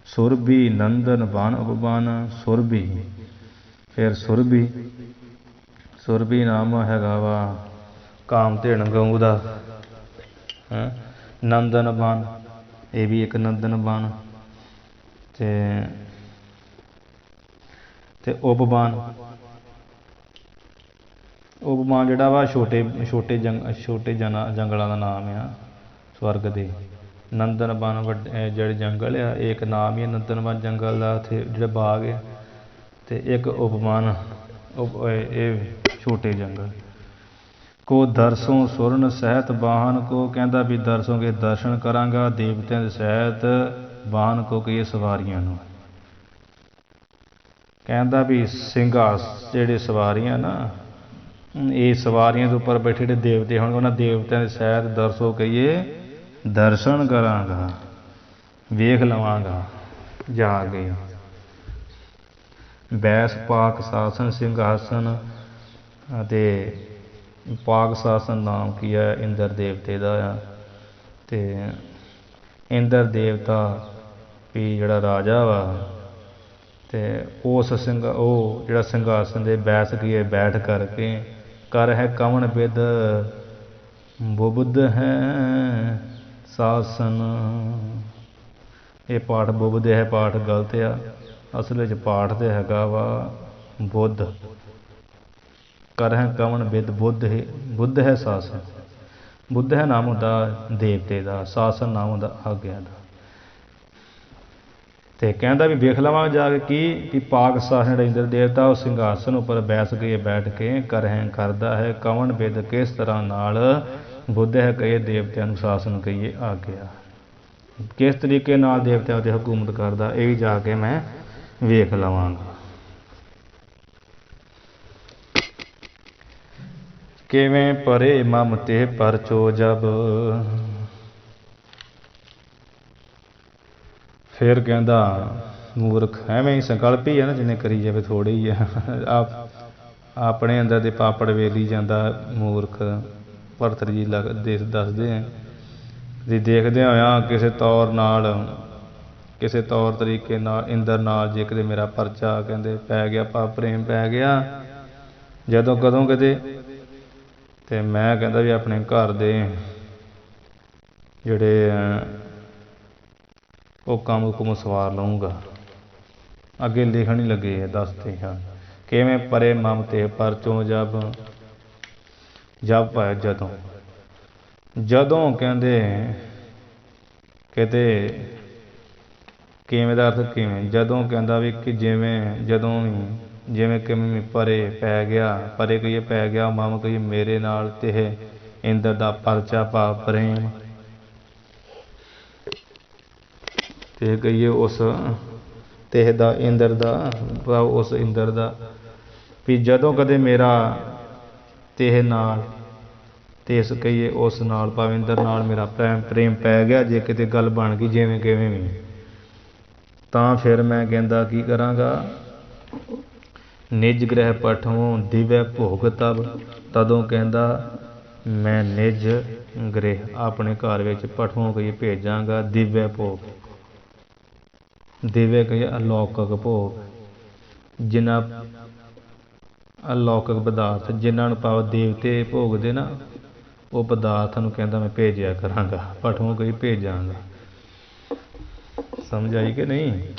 ਸੁਰਭੀ ਨੰਦਨ ਬਨ ਉਪਬਨ, ਸੁਰਭੀ, ਫਿਰ ਸੁਰਭੀ ਨਾਮ ਹੈਗਾ ਵਾ ਕਾਮਧੇਨ ਗਊ ਦਾ। ਨੰਦਨ ਬਨ, ਇਹ ਵੀ ਇੱਕ ਨੰਦਨ ਬਨ। ਅਤੇ ਉਪਬਨ ਜਿਹੜਾ ਵਾ ਛੋਟੇ ਜੰਗਲਾਂ ਦਾ ਨਾਮ ਆ ਸਵਰਗ ਦੇ। ਨੰਦਨ ਬਨ ਵੱਡੇ ਜਿਹੜੇ ਜੰਗਲ ਆ, ਇਹ ਇੱਕ ਨਾਮ ਹੀ ਨੰਦਨ ਬਨ ਜੰਗਲ ਦਾ, ਉੱਥੇ ਜਿਹੜੇ ਬਾਗ ਆ। ਅਤੇ ਇੱਕ ਉਪਬਨ, ਇਹ ਛੋਟੇ ਜੰਗਲ। ਕੋ ਦਰਸੋਂ ਸੁਰਨ ਸਹਿਤ ਵਾਹਨ ਕੋ, ਕਹਿੰਦਾ ਵੀ ਦਰਸੋਂ ਕੇ ਦਰਸ਼ਨ ਕਰਾਂਗਾ ਦੇਵਤਿਆਂ ਦੇ ਸਹਿਤ, ਵਾਹਨ ਕੋ ਕਹੀਏ ਸਵਾਰੀਆਂ ਨੂੰ। ਕਹਿੰਦਾ ਵੀ ਜਿਹੜੇ ਸਵਾਰੀਆਂ ਨਾ, ਇਹ ਸਵਾਰੀਆਂ ਦੇ ਉੱਪਰ ਬੈਠੇ ਜਿਹੜੇ ਦੇਵਤੇ ਹੋਣਗੇ, ਉਹਨਾਂ ਦੇਵਤਿਆਂ ਦੇ ਸਹਿਤ ਦਰਸੋਂ ਕਹੀਏ ਦਰਸ਼ਨ ਕਰਾਂਗਾ, ਵੇਖ ਲਵਾਂਗਾ ਜਾ ਕੇ। ਬੈਸ ਪਾਕ ਸਾਸਨ ਸਿੰਘਾਸਨ, ਅਤੇ ਪਾਕ ਸਾਸਨ ਨਾਮ ਕੀ ਹੈ? ਇੰਦਰ ਦੇਵਤੇ ਦਾ ਆ। ਅਤੇ ਇੰਦਰ ਦੇਵਤਾ ਵੀ ਜਿਹੜਾ ਰਾਜਾ ਵਾ, ਅਤੇ ਉਹ ਜਿਹੜਾ ਸਿੰਘਾਸਨ ਦੇ ਬੈਸ ਕੀ ਹੈ ਬੈਠ ਕਰਕੇ, ਕਰ ਹੈ ਕਵਣ ਬਿਦ ਬੁਬਧ ਹੈ ਸਾਸਨ। ਇਹ ਪਾਠ ਬੁਬਧ ਹੈ, ਪਾਠ ਗਲਤ ਆ। ਅਸਲ ਵਿੱਚ ਪਾਠ ਤੇ ਹੈਗਾ ਵਾ ਬੁੱਧ। ਕਰ ਹੈ ਕਵਣ ਬਿਦ ਬੁੱਧ ਹੈ ਸਾਸਨ। ਬੁੱਧ ਹੈ ਨਾਮ ਹੁੰਦਾ ਦੇਵਤੇ ਦਾ, ਸਾਸਨ ਨਾਮ ਹੁੰਦਾ ਆਗਿਆ ਦਾ। ਅਤੇ ਕਹਿੰਦਾ ਵੀ ਵੇਖ ਲਵਾਂਗੇ ਜਾ ਕੇ ਕੀ ਵੀ ਪਾਕ ਸਾਸਨ ਜਿਹੜਾ ਇੰਦਰ ਦੇਵਤਾ ਉਹ ਸਿੰਘਾਸਨ ਉੱਪਰ ਬੈਠ ਕੇ ਕਰਦਾ ਹੈ ਕਵਣ ਬਿਦ, ਕਿਸ ਤਰ੍ਹਾਂ ਨਾਲ ਬੁੱਧ ਹੈ ਕਹੀਏ ਦੇਵਤਿਆਂ ਨੂੰ ਸ਼ਾਸਨ ਕਹੀਏ ਆਗਿਆ, ਕਿਸ ਤਰੀਕੇ ਨਾਲ ਦੇਵਤਿਆਂ 'ਤੇ ਹਕੂਮਤ ਕਰਦਾ, ਇਹ ਵੀ ਜਾ ਕੇ ਮੈਂ ਵੇਖ ਲਵਾਂਗਾ। ਕਿਵੇਂ ਪਰੇ ਮਮ ਤੇ ਪਰਚੋ ਜਬ, ਫਿਰ ਕਹਿੰਦਾ ਮੂਰਖ, ਐਵੇਂ ਹੀ ਸੰਕਲਪ ਹੀ ਹੈ ਨਾ, ਜਿੰਨੇ ਕਰੀ ਜਾਵੇ ਥੋੜ੍ਹੇ ਹੀ ਆ। ਆਪਣੇ ਅੰਦਰ ਦੇ ਪਾਪੜ ਵੇਲੀ ਜਾਂਦਾ ਮੂਰਖ। ਭਰਤਰ ਜੀ ਦੱਸਦੇ ਆ ਵੀ ਦੇਖਦੇ ਹੋਇਆ ਕਿਸੇ ਤੌਰ ਤਰੀਕੇ ਨਾਲ ਇੰਦਰ ਨਾਲ ਜੇ ਕਿਤੇ ਮੇਰਾ ਪਰਚਾ ਕਹਿੰਦੇ ਪੈ ਗਿਆ, ਪ੍ਰੇਮ ਪੈ ਗਿਆ ਕਦੋਂ ਕਿਤੇ, ਅਤੇ ਮੈਂ ਕਹਿੰਦਾ ਵੀ ਆਪਣੇ ਘਰ ਦੇ ਜਿਹੜੇ ਉਹ ਕੰਮ ਸਵਾਰ ਲਊਂਗਾ। ਅੱਗੇ ਲਿਖਣ ਹੀ ਲੱਗੇ ਦੱਸਦੇ ਹਨ। ਕਿਵੇਂ ਪਰੇ ਮਮ ਤੇ ਪਰਚੋਂ ਜਬ ਪਾਇਆ ਜਦੋਂ ਕਹਿੰਦੇ ਕਿਤੇ ਕਿਵੇਂ ਦਾ ਅਰਥ ਕਿਵੇਂ, ਜਦੋਂ ਕਹਿੰਦਾ ਵੀ ਕਿ ਜਿਵੇਂ ਕਿਵੇਂ ਵੀ ਪਰੇ ਪੈ ਗਿਆ, ਪਰੇ ਕਹੀਏ ਪੈ ਗਿਆ, ਮਮ ਕਹੀਏ ਮੇਰੇ ਨਾਲ, ਤੇ ਇੰਦਰ ਦਾ ਪਰਚਾ ਭਾਵ ਪ੍ਰੇਮ, ਤੇ ਕਹੀਏ ਉਸ ਤੇ ਦਾ ਇੰਦਰ ਦਾ ਭਾਵ ਉਸ ਇੰਦਰ ਦਾ, ਵੀ ਜਦੋਂ ਕਦੇ ਮੇਰਾ ਤੇ ਨਾਲ ਤੇ ਇਸ ਕਹੀਏ ਉਸ ਨਾਲ ਭਾਵ ਇੰਦਰ ਨਾਲ ਮੇਰਾ ਪ੍ਰੇਮ ਪੈ ਗਿਆ, ਜੇ ਕਿਤੇ ਗੱਲ ਬਣ ਗਈ ਜਿਵੇਂ ਕਿਵੇਂ ਵੀ, ਤਾਂ ਫਿਰ ਮੈਂ ਕਹਿੰਦਾ ਕੀ ਕਰਾਂਗਾ, ਨਿਜ ਗ੍ਰਹਿ ਪਠਵੋਂ ਦਿਵੈ ਭੋਗ ਤਦੋਂ ਕਹਿੰਦਾ ਮੈਂ ਨਿਜ ਗ੍ਰਹਿ ਆਪਣੇ ਘਰ ਵਿੱਚ ਪਠਵੋਂ ਕਹੀਏ ਭੇਜਾਂਗਾ ਦਿਵੈ ਭੋਗ, ਦਿਵੈ ਕਹੀਏ ਅਲੌਕਿਕ ਭੋਗ, ਜਿਨ੍ਹਾਂ ਅਲੌਕਿਕ ਪਦਾਰਥ ਜਿਨ੍ਹਾਂ ਨੂੰ ਭਾਵ ਦੇਵਤੇ ਭੋਗਦੇ ਨਾ, ਉਹ ਪਦਾਰਥਾਂ ਨੂੰ ਕਹਿੰਦਾ ਮੈਂ ਭੇਜਿਆ ਕਰਾਂਗਾ, ਪਠਵੋਂ ਕਹੀ ਭੇਜਾਂਗਾ। ਸਮਝ ਆਈ ਕਿ ਨਹੀਂ।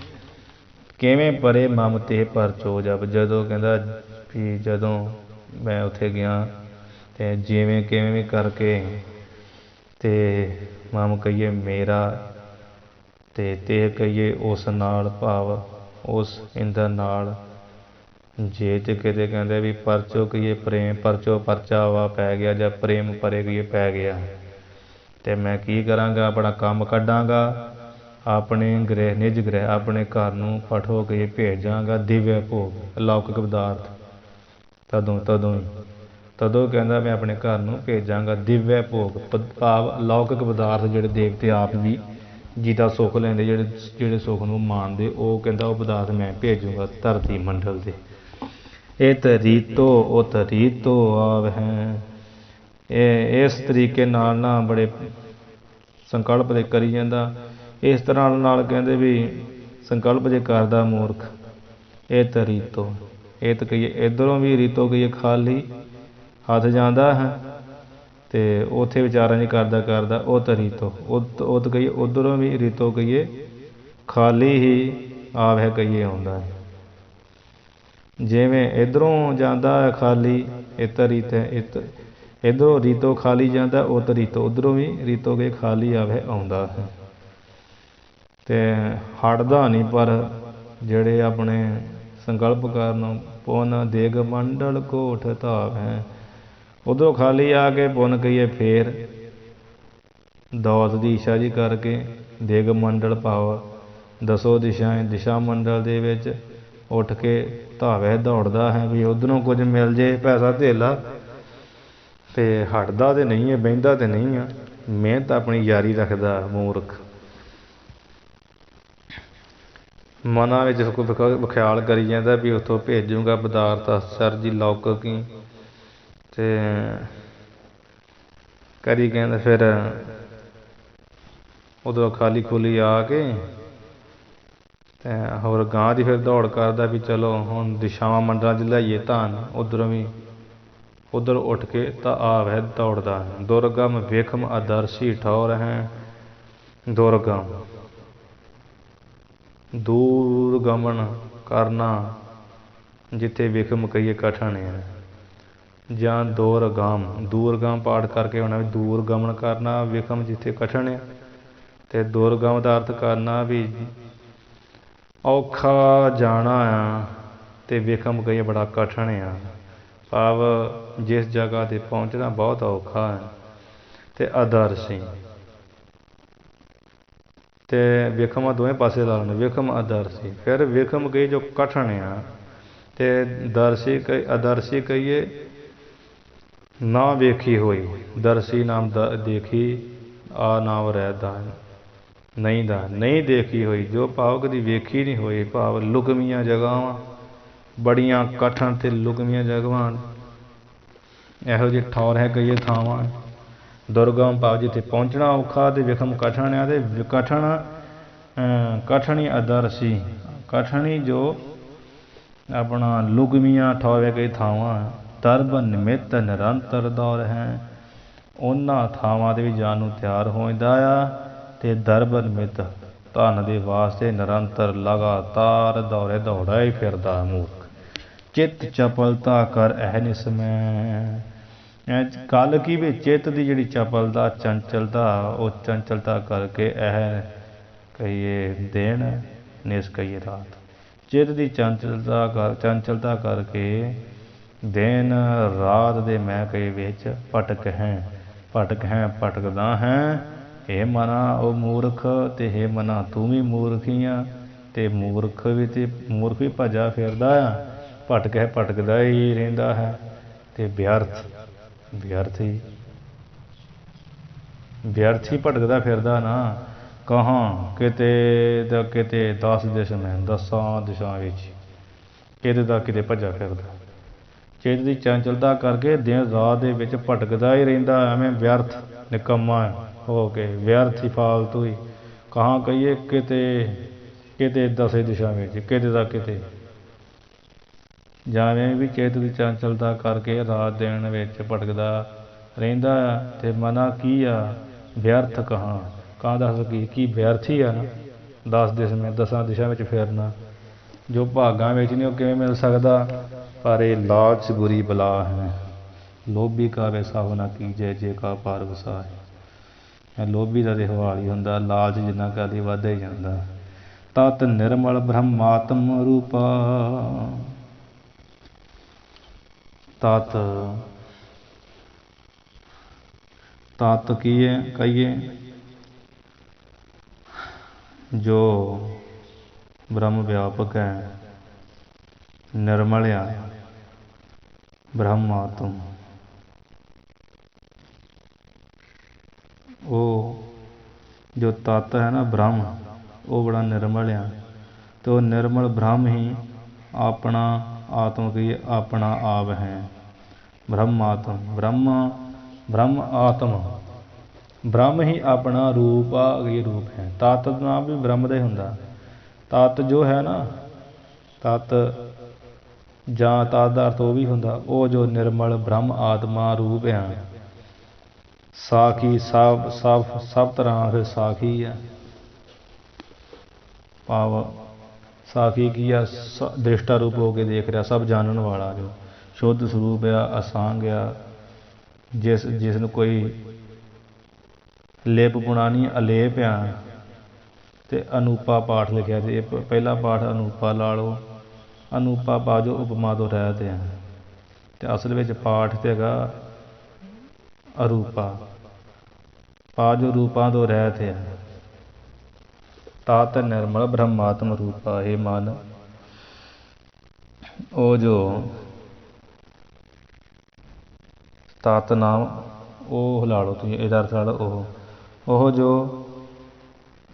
ਕਿਵੇਂ ਪਰੇ ਮਮ ਤੇ ਪਰਚੋ ਜਬ, ਜਦੋਂ ਕਹਿੰਦਾ ਵੀ ਜਦੋਂ ਮੈਂ ਉੱਥੇ ਗਿਆ ਅਤੇ ਜਿਵੇਂ ਕਿਵੇਂ ਵੀ ਕਰਕੇ ਅਤੇ ਮਮ ਕਹੀਏ ਮੇਰਾ, ਅਤੇ ਤੇ ਕਹੀਏ ਉਸ ਨਾਲ ਭਾਵ ਉਸ ਇੰਦਰ ਨਾਲ ਜੇ ਤੇ ਕਿਤੇ ਕਹਿੰਦੇ ਵੀ ਪਰਚੋ ਕਹੀਏ ਪ੍ਰੇਮ ਪਰਚੋ ਪਰਚਾ ਵਾ ਪੈ ਗਿਆ ਜਾਂ ਪ੍ਰੇਮ ਪਰੇ ਕਹੀਏ ਪੈ ਗਿਆ, ਤੇ ਮੈਂ ਕੀ ਕਰਾਂਗਾ, ਆਪਣਾ ਕੰਮ ਕੱਢਾਂਗਾ, ਆਪਣੇ ਗ੍ਰਹਿ ਨਿਜ ਗ੍ਰਹਿ ਆਪਣੇ ਘਰ ਨੂੰ ਪਠ ਹੋ ਕੇ ਭੇਜਾਂਗਾ ਦਿਵਯ ਭੋਗ ਅਲੌਕਿਕ ਪਦਾਰਥ। ਤਦੋਂ ਕਹਿੰਦਾ ਮੈਂ ਆਪਣੇ ਘਰ ਨੂੰ ਭੇਜਾਂਗਾ ਦਿਵਯ ਭੋਗ ਭਾਵ ਅਲੌਕਿਕ ਪਦਾਰਥ ਜਿਹੜੇ ਦੇਵਤੇ ਆਪ ਵੀ ਜਿਹਦਾ ਸੁੱਖ ਲੈਂਦੇ, ਜਿਹੜੇ ਸੁੱਖ ਨੂੰ ਮਾਣਦੇ, ਉਹ ਕਹਿੰਦਾ ਉਹ ਪਦਾਰਥ ਮੈਂ ਭੇਜੂੰਗਾ ਧਰਤੀ ਮੰਡਲ ਦੇ। ਇਹ ਰੀਤੋ ਉਤ ਰੀਤੋ ਆਵ ਹੈ। ਇਹ ਇਸ ਤਰੀਕੇ ਨਾਲ ਨਾ ਬੜੇ ਸੰਕਲਪ ਦੇ ਕਰੀ ਜਾਂਦਾ। ਇਸ ਤਰ੍ਹਾਂ ਨਾਲ ਕਹਿੰਦੇ ਵੀ ਸੰਕਲਪ ਜੇ ਕਰਦਾ ਮੂਰਖ, ਇਹ ਤਾਂ ਰੀਤੋ ਇਹ ਤਾਂ ਕਹੀਏ ਇੱਧਰੋਂ ਵੀ ਰੀਤੋ ਕਹੀਏ ਖਾਲੀ ਹੱਥ ਜਾਂਦਾ ਹੈ, ਅਤੇ ਉੱਥੇ ਵਿਚਾਰਾਂ ਨਹੀਂ ਕਰਦਾ ਉਹ ਤਾਂ ਰੀਤੋ ਉਹ ਤਾਂ ਕਹੀਏ ਉੱਧਰੋਂ ਵੀ ਰੀਤੋ ਕਹੀਏ ਖਾਲੀ ਹੀ ਆਵ ਹੈ ਕਹੀਏ ਆਉਂਦਾ ਹੈ। ਜਿਵੇਂ ਇੱਧਰੋਂ ਜਾਂਦਾ ਹੈ ਖਾਲੀ ਇਤ ਰੀਤ ਹੈ, ਇੱਧਰੋਂ ਰੀਤੋ ਖਾਲੀ ਜਾਂਦਾ ਉਤ ਰੀਤੋ ਉੱਧਰੋਂ ਵੀ ਰੀਤੋ ਕਹੀਏ ਖਾਲੀ ਆਵੇ ਆਉਂਦਾ ਹੈ। ਅਤੇ ਹਟਦਾ ਨਹੀਂ, ਪਰ ਜਿਹੜੇ ਆਪਣੇ ਸੰਕਲਪ ਕਰਨ ਪੁੰਨ ਦੇਗ ਮੰਡਲ ਕੋਠ ਧਾਵ ਹੈ, ਉੱਧਰੋਂ ਖਾਲੀ ਆ ਕੇ ਪੁੰਨ ਕਹੀਏ ਫੇਰ ਦੌਲਤ ਦੀ ਇੱਛਾ ਜੀ ਕਰਕੇ ਦੇਗ ਮੰਡਲ ਭਾਵ ਦਸੋ ਦਿਸ਼ਾ ਮੰਡਲ ਦੇ ਵਿੱਚ ਉੱਠ ਕੇ ਧਾਵੇ ਦੌੜਦਾ ਹੈ ਵੀ ਉੱਧਰੋਂ ਕੁਝ ਮਿਲ ਜੇ ਪੈਸਾ ਧੇਲਾ, ਅਤੇ ਹਟਦਾ ਤਾਂ ਨਹੀਂ ਹੈ, ਬਹਿੰਦਾ ਤਾਂ ਨਹੀਂ ਆ, ਮਿਹਨਤ ਆਪਣੀ ਜਾਰੀ ਰੱਖਦਾ ਮੂਰਖ। ਮਨਾਂ ਵਿੱਚ ਖਿਆਲ ਕਰੀ ਜਾਂਦਾ ਵੀ ਉੱਥੋਂ ਭੇਜੂੰਗਾ ਪਦਾਰਥ ਸਰ ਜੀ ਲੌਕਿਕ ਹੀ, ਅਤੇ ਕਰੀ ਕਹਿੰਦਾ ਫਿਰ ਉਦੋਂ ਖਾਲੀ ਖੁਲੀ ਆ ਕੇ ਅਤੇ ਹੋਰ ਗਾਂ ਦੀ ਫਿਰ ਦੌੜ ਕਰਦਾ ਵੀ ਚਲੋ ਹੁਣ ਦਿਸ਼ਾਵਾਂ ਮੰਡਲਾਂ 'ਚ ਲਿਆਈਏ ਧਨ, ਉੱਧਰੋਂ ਵੀ ਉੱਧਰ ਉੱਠ ਕੇ ਤਾਂ ਆਵ ਹੈ ਦੌੜਦਾ ਹੈ। ਦੁਰਗਮ ਵੇਖਮ ਆਦਰਸ਼ੀ ਠੌਰ ਹੈ, ਦੁਰਗਮ ਦੂਰ ਗਮਨ ਕਰਨਾ ਜਿੱਥੇ ਵਿਖਮ ਕਹੀਏ ਕਠਨ ਹੈ, ਜਾਂ ਦੂਰਗਮ ਪਾਠ ਕਰਕੇ ਹੋਣਾ ਵੀ ਦੂਰ ਗਮਨ ਕਰਨਾ, ਵਿਖਮ ਜਿੱਥੇ ਕਠਨ ਹੈ, ਅਤੇ ਦੁਰਗਮ ਦਾ ਅਰਥ ਕਰਨਾ ਵੀ ਔਖਾ ਜਾਣਾ ਆ, ਅਤੇ ਵਿਖਮ ਕਹੀਏ ਬੜਾ ਕਠਨ ਆ, ਭਾਵ ਜਿਸ ਜਗ੍ਹਾ 'ਤੇ ਪਹੁੰਚਣਾ ਬਹੁਤ ਔਖਾ ਹੈ, ਅਤੇ ਆਦਰਸ਼ੀ ਅਤੇ ਵਿਖਮ ਦੋਵੇਂ ਪਾਸੇ ਲਾ ਲੈਂਦੇ, ਵਿਖਮ ਆਦਰਸ਼ੀ। ਫਿਰ ਵਿਖਮ ਕਹੀਏ ਜੋ ਕਠਨ ਆ, ਅਤੇ ਆਦਰਸ਼ੀ ਕਹੀਏ ਨਾ ਵੇਖੀ ਹੋਈ, ਦਰਸ਼ੀ ਨਾਮ ਦੇਖੀ ਆ ਨਾਮ ਰਹਿਦਾ ਨਹੀਂ ਦੇਖੀ ਹੋਈ, ਜੋ ਭਾਵ ਕਦੀ ਵੇਖੀ ਨਹੀਂ ਹੋਈ, ਭਾਵ ਲੁਕਵੀਆਂ ਜਗ੍ਹਾਵਾਂ ਬੜੀਆਂ ਕਠਨ ਅਤੇ ਲੁਕਵੀਆਂ ਜਗ੍ਹਾਵਾਂ, ਇਹੋ ਜਿਹੇ ਠੌਰ ਹੈ ਕਹੀਏ ਥਾਵਾਂ। ਦੁਰਗਮ ਭਾਵ ਜਿੱਥੇ ਪਹੁੰਚਣਾ ਔਖਾ, ਅਤੇ ਵਿਖਮ ਕਠਨ ਆ, ਅਤੇ ਕਠਨੀ ਆਦਰਸ਼ੀ ਕਠਨੀ ਜੋ ਆਪਣਾ ਲੁਕਵੀਆਂ ਠੌਰ ਹੈ ਕਈ ਥਾਵਾਂ। ਦਰਬ ਨਿਮਿਤ ਨਿਰੰਤਰ ਦੌਰ ਹੈ, ਉਹਨਾਂ ਥਾਵਾਂ 'ਤੇ ਵੀ ਜਾਣ ਨੂੰ ਤਿਆਰ ਹੋ ਜਾਂਦਾ ਆ, ਅਤੇ ਦਰਬ ਨਿਮਿਤ ਧਨ ਦੇ ਵਾਸਤੇ ਨਿਰੰਤਰ ਲਗਾਤਾਰ ਦੌੜਾ ਹੀ ਫਿਰਦਾ ਮੂਰਖ। ਚਿੱਤ ਚਪਲਤਾ ਕਰ ਅਹਨਿਸ ਮੈਂ, ਗੱਲ ਕੀ ਵੀ ਚਿੱਤ ਦੀ ਜਿਹੜੀ ਚਪਲਤਾ ਚੰਚਲਤਾ, ਉਹ ਚੰਚਲਤਾ ਕਰਕੇ ਇਹ ਕਹੀਏ ਦਿਨ ਨਿਸ ਕਹੀਏ ਰਾਤ, ਚਿੱਤ ਦੀ ਚੰਚਲਤਾ ਕਰਕੇ ਦਿਨ ਰਾਤ ਦੇ ਮੈਂ ਕਹੇ ਵਿੱਚ ਭਟਕਦਾ ਹੈ। ਹੇ ਮਨਾ ਉਹ ਮੂਰਖ, ਅਤੇ ਹੇ ਮਨਾ ਤੂੰ ਵੀ ਮੂਰਖ ਹੀ ਆ, ਅਤੇ ਮੂਰਖ ਵੀ ਭੱਜਾ ਫਿਰਦਾ ਆ, ਭਟਕਦਾ ਹੀ ਰਹਿੰਦਾ ਹੈ, ਅਤੇ ਵਿਅਰਥ ਹੀ ਭਟਕਦਾ ਫਿਰਦਾ ਨਾ, ਕਹਾਂ ਕਿਤੇ 10 ਦਿਸ਼ਾ ਮੈਂ 10 ਦਿਸ਼ਾ ਵਿੱਚ ਕਿਤੇ ਦਾ ਕਿਤੇ ਭੱਜਾ ਫਿਰਦਾ। ਚਿੱਤ ਦੀ ਚੰਚਲਤਾ ਕਰਕੇ ਦਿਨ ਰਾਤ ਦੇ ਵਿੱਚ ਭਟਕਦਾ ਹੀ ਰਹਿੰਦਾ, ਐਵੇਂ ਵਿਅਰਥ ਨਿਕੰਮਾ ਹੋ ਕੇ, ਵਿਅਰਥ ਹੀ ਫਾਲਤੂ ਹੀ, ਕਹਾਂ ਕਹੀਏ ਕਿਤੇ 10 ਦਿਸ਼ਾ ਵਿੱਚ ਕਿਤੇ ਦਾ ਕਿਤੇ, ਜਿਵੇਂ ਵੀ ਚਿੱਤ ਦੀ ਚੰਚਲਤਾ ਕਰਕੇ ਰਾਤ ਦਿਨ ਵਿੱਚ ਭਟਕਦਾ ਰਹਿੰਦਾ ਆ, ਅਤੇ ਮਨਾ ਕੀ ਆ ਵਿਅਰਥ ਕਹਾਂ ਦੱਸ ਕੀ ਵਿਅਰਥ ਹੀ ਆ ਨਾ, 10 ਦਿਸ਼ਾ ਵਿੱਚ ਫਿਰਨਾ, ਜੋ ਭਾਗਾਂ ਵਿੱਚ ਨਹੀਂ ਉਹ ਕਿਵੇਂ ਮਿਲ ਸਕਦਾ। ਪਰ ਇਹ ਲਾਲਚ ਬੁਰੀ ਬਲਾ ਹੈ, ਲੋਭੀ ਕਾ ਵੈਸਾਹੁ ਨਾ ਕੀਜੈ ਜੇ ਕਾ ਪਾਰ ਵਸਾਹਿ। ਲੋਭੀ ਦਾ ਤਾਂ ਹਵਾਲ ਹੀ ਹੁੰਦਾ, ਲਾਲਚ ਜਿੰਨਾ ਕਰਦੀ ਵੱਧਦਾ ਹੀ ਜਾਂਦਾ। ਤਤ ਨਿਰਮਲ ਬ੍ਰਹਮਾਤਮ ਰੂਪਾ। ਤਤ ਤਤ ਕੀਏ ਕਹੀਏ ਜੋ ਬ੍ਰਹਮ ਵਿਆਪਕ ਹੈ, ਨਿਰਮਲ ਆ, ਬ੍ਰਹਮਾਤਮ, ਉਹ ਜੋ ਤਤ ਹੈ ਨਾ ਬ੍ਰਹਮ, ਉਹ ਬੜਾ ਨਿਰਮਲ ਆ, ਤੇ ਉਹ ਨਿਰਮਲ ਬ੍ਰਹਮ ਹੀ ਆਪਣਾ ਆਤਮ ਕੀ ਆਪਣਾ ਆਪ ਹੈ। ਬ੍ਰਹਮਾਤਮ ਬ੍ਰਹਮ ਆਤਮ, ਬ੍ਰਹਮ ਹੀ ਆਪਣਾ ਰੂਪ ਆ ਇਹ ਰੂਪ ਹੈ। ਤਤ ਨਾਮ ਵੀ ਬ੍ਰਹਮ ਦਾ ਹੀ ਹੁੰਦਾ। ਤਤ ਜੋ ਹੈ ਨਾ, ਤਤ ਜਾਂ ਤਤ ਦਾ ਅਰਥ ਉਹ ਵੀ ਹੁੰਦਾ, ਉਹ ਜੋ ਨਿਰਮਲ ਬ੍ਰਹਮ ਆਤਮਾ ਰੂਪ ਆ। ਸਾਖੀ ਸਭ ਤਰ੍ਹਾਂ ਫਿਰ ਸਾਖੀ ਆ, ਭਾਵ ਸਾਖੀ ਕੀ ਆ, ਦ੍ਰਿਸ਼ਟਾ ਰੂਪ ਹੋ ਕੇ ਦੇਖ ਰਿਹਾ, ਸਭ ਜਾਣਨ ਵਾਲਾ, ਜੋ ਸ਼ੁੱਧ ਸਰੂਪ ਆ, ਅਸੰਗ ਆ, ਜਿਸ ਨੂੰ ਕੋਈ ਲਿਪ ਪੁਣਾ ਨਹੀਂ, ਅਲੇਪ ਆ। ਤੇ ਅਨੂਪਾ ਪਾਠ ਲਿਖਿਆ ਤੇ ਪਹਿਲਾ ਪਾਠ ਅਨੂਪਾ ਲਾ ਲਓ। ਅਨੂਪਾ ਪਾ ਜੋ ਉਪਮਾ ਤੋਂ ਰਹਿਤ ਆ, ਤੇ ਅਸਲ ਵਿੱਚ ਪਾਠ ਤੇ ਹੈਗਾ ਅਰੂਪਾ ਪਾ ਜੋ ਰੂਪਾਂ ਤੋਂ ਰਹਿਤ ਆ। ਤਤ ਨਿਰਮਲ ਬ੍ਰਹਮਾਤਮ ਰੂਪਾ। ਇਹ ਮਨ ਉਹ ਜੋ ਤਤ ਨਾਮ ਉਹ ਲਾ ਲਓ ਤੁਸੀਂ, ਇਹਦਾ ਅਰਥ ਲਾ ਲਓ ਉਹ ਜੋ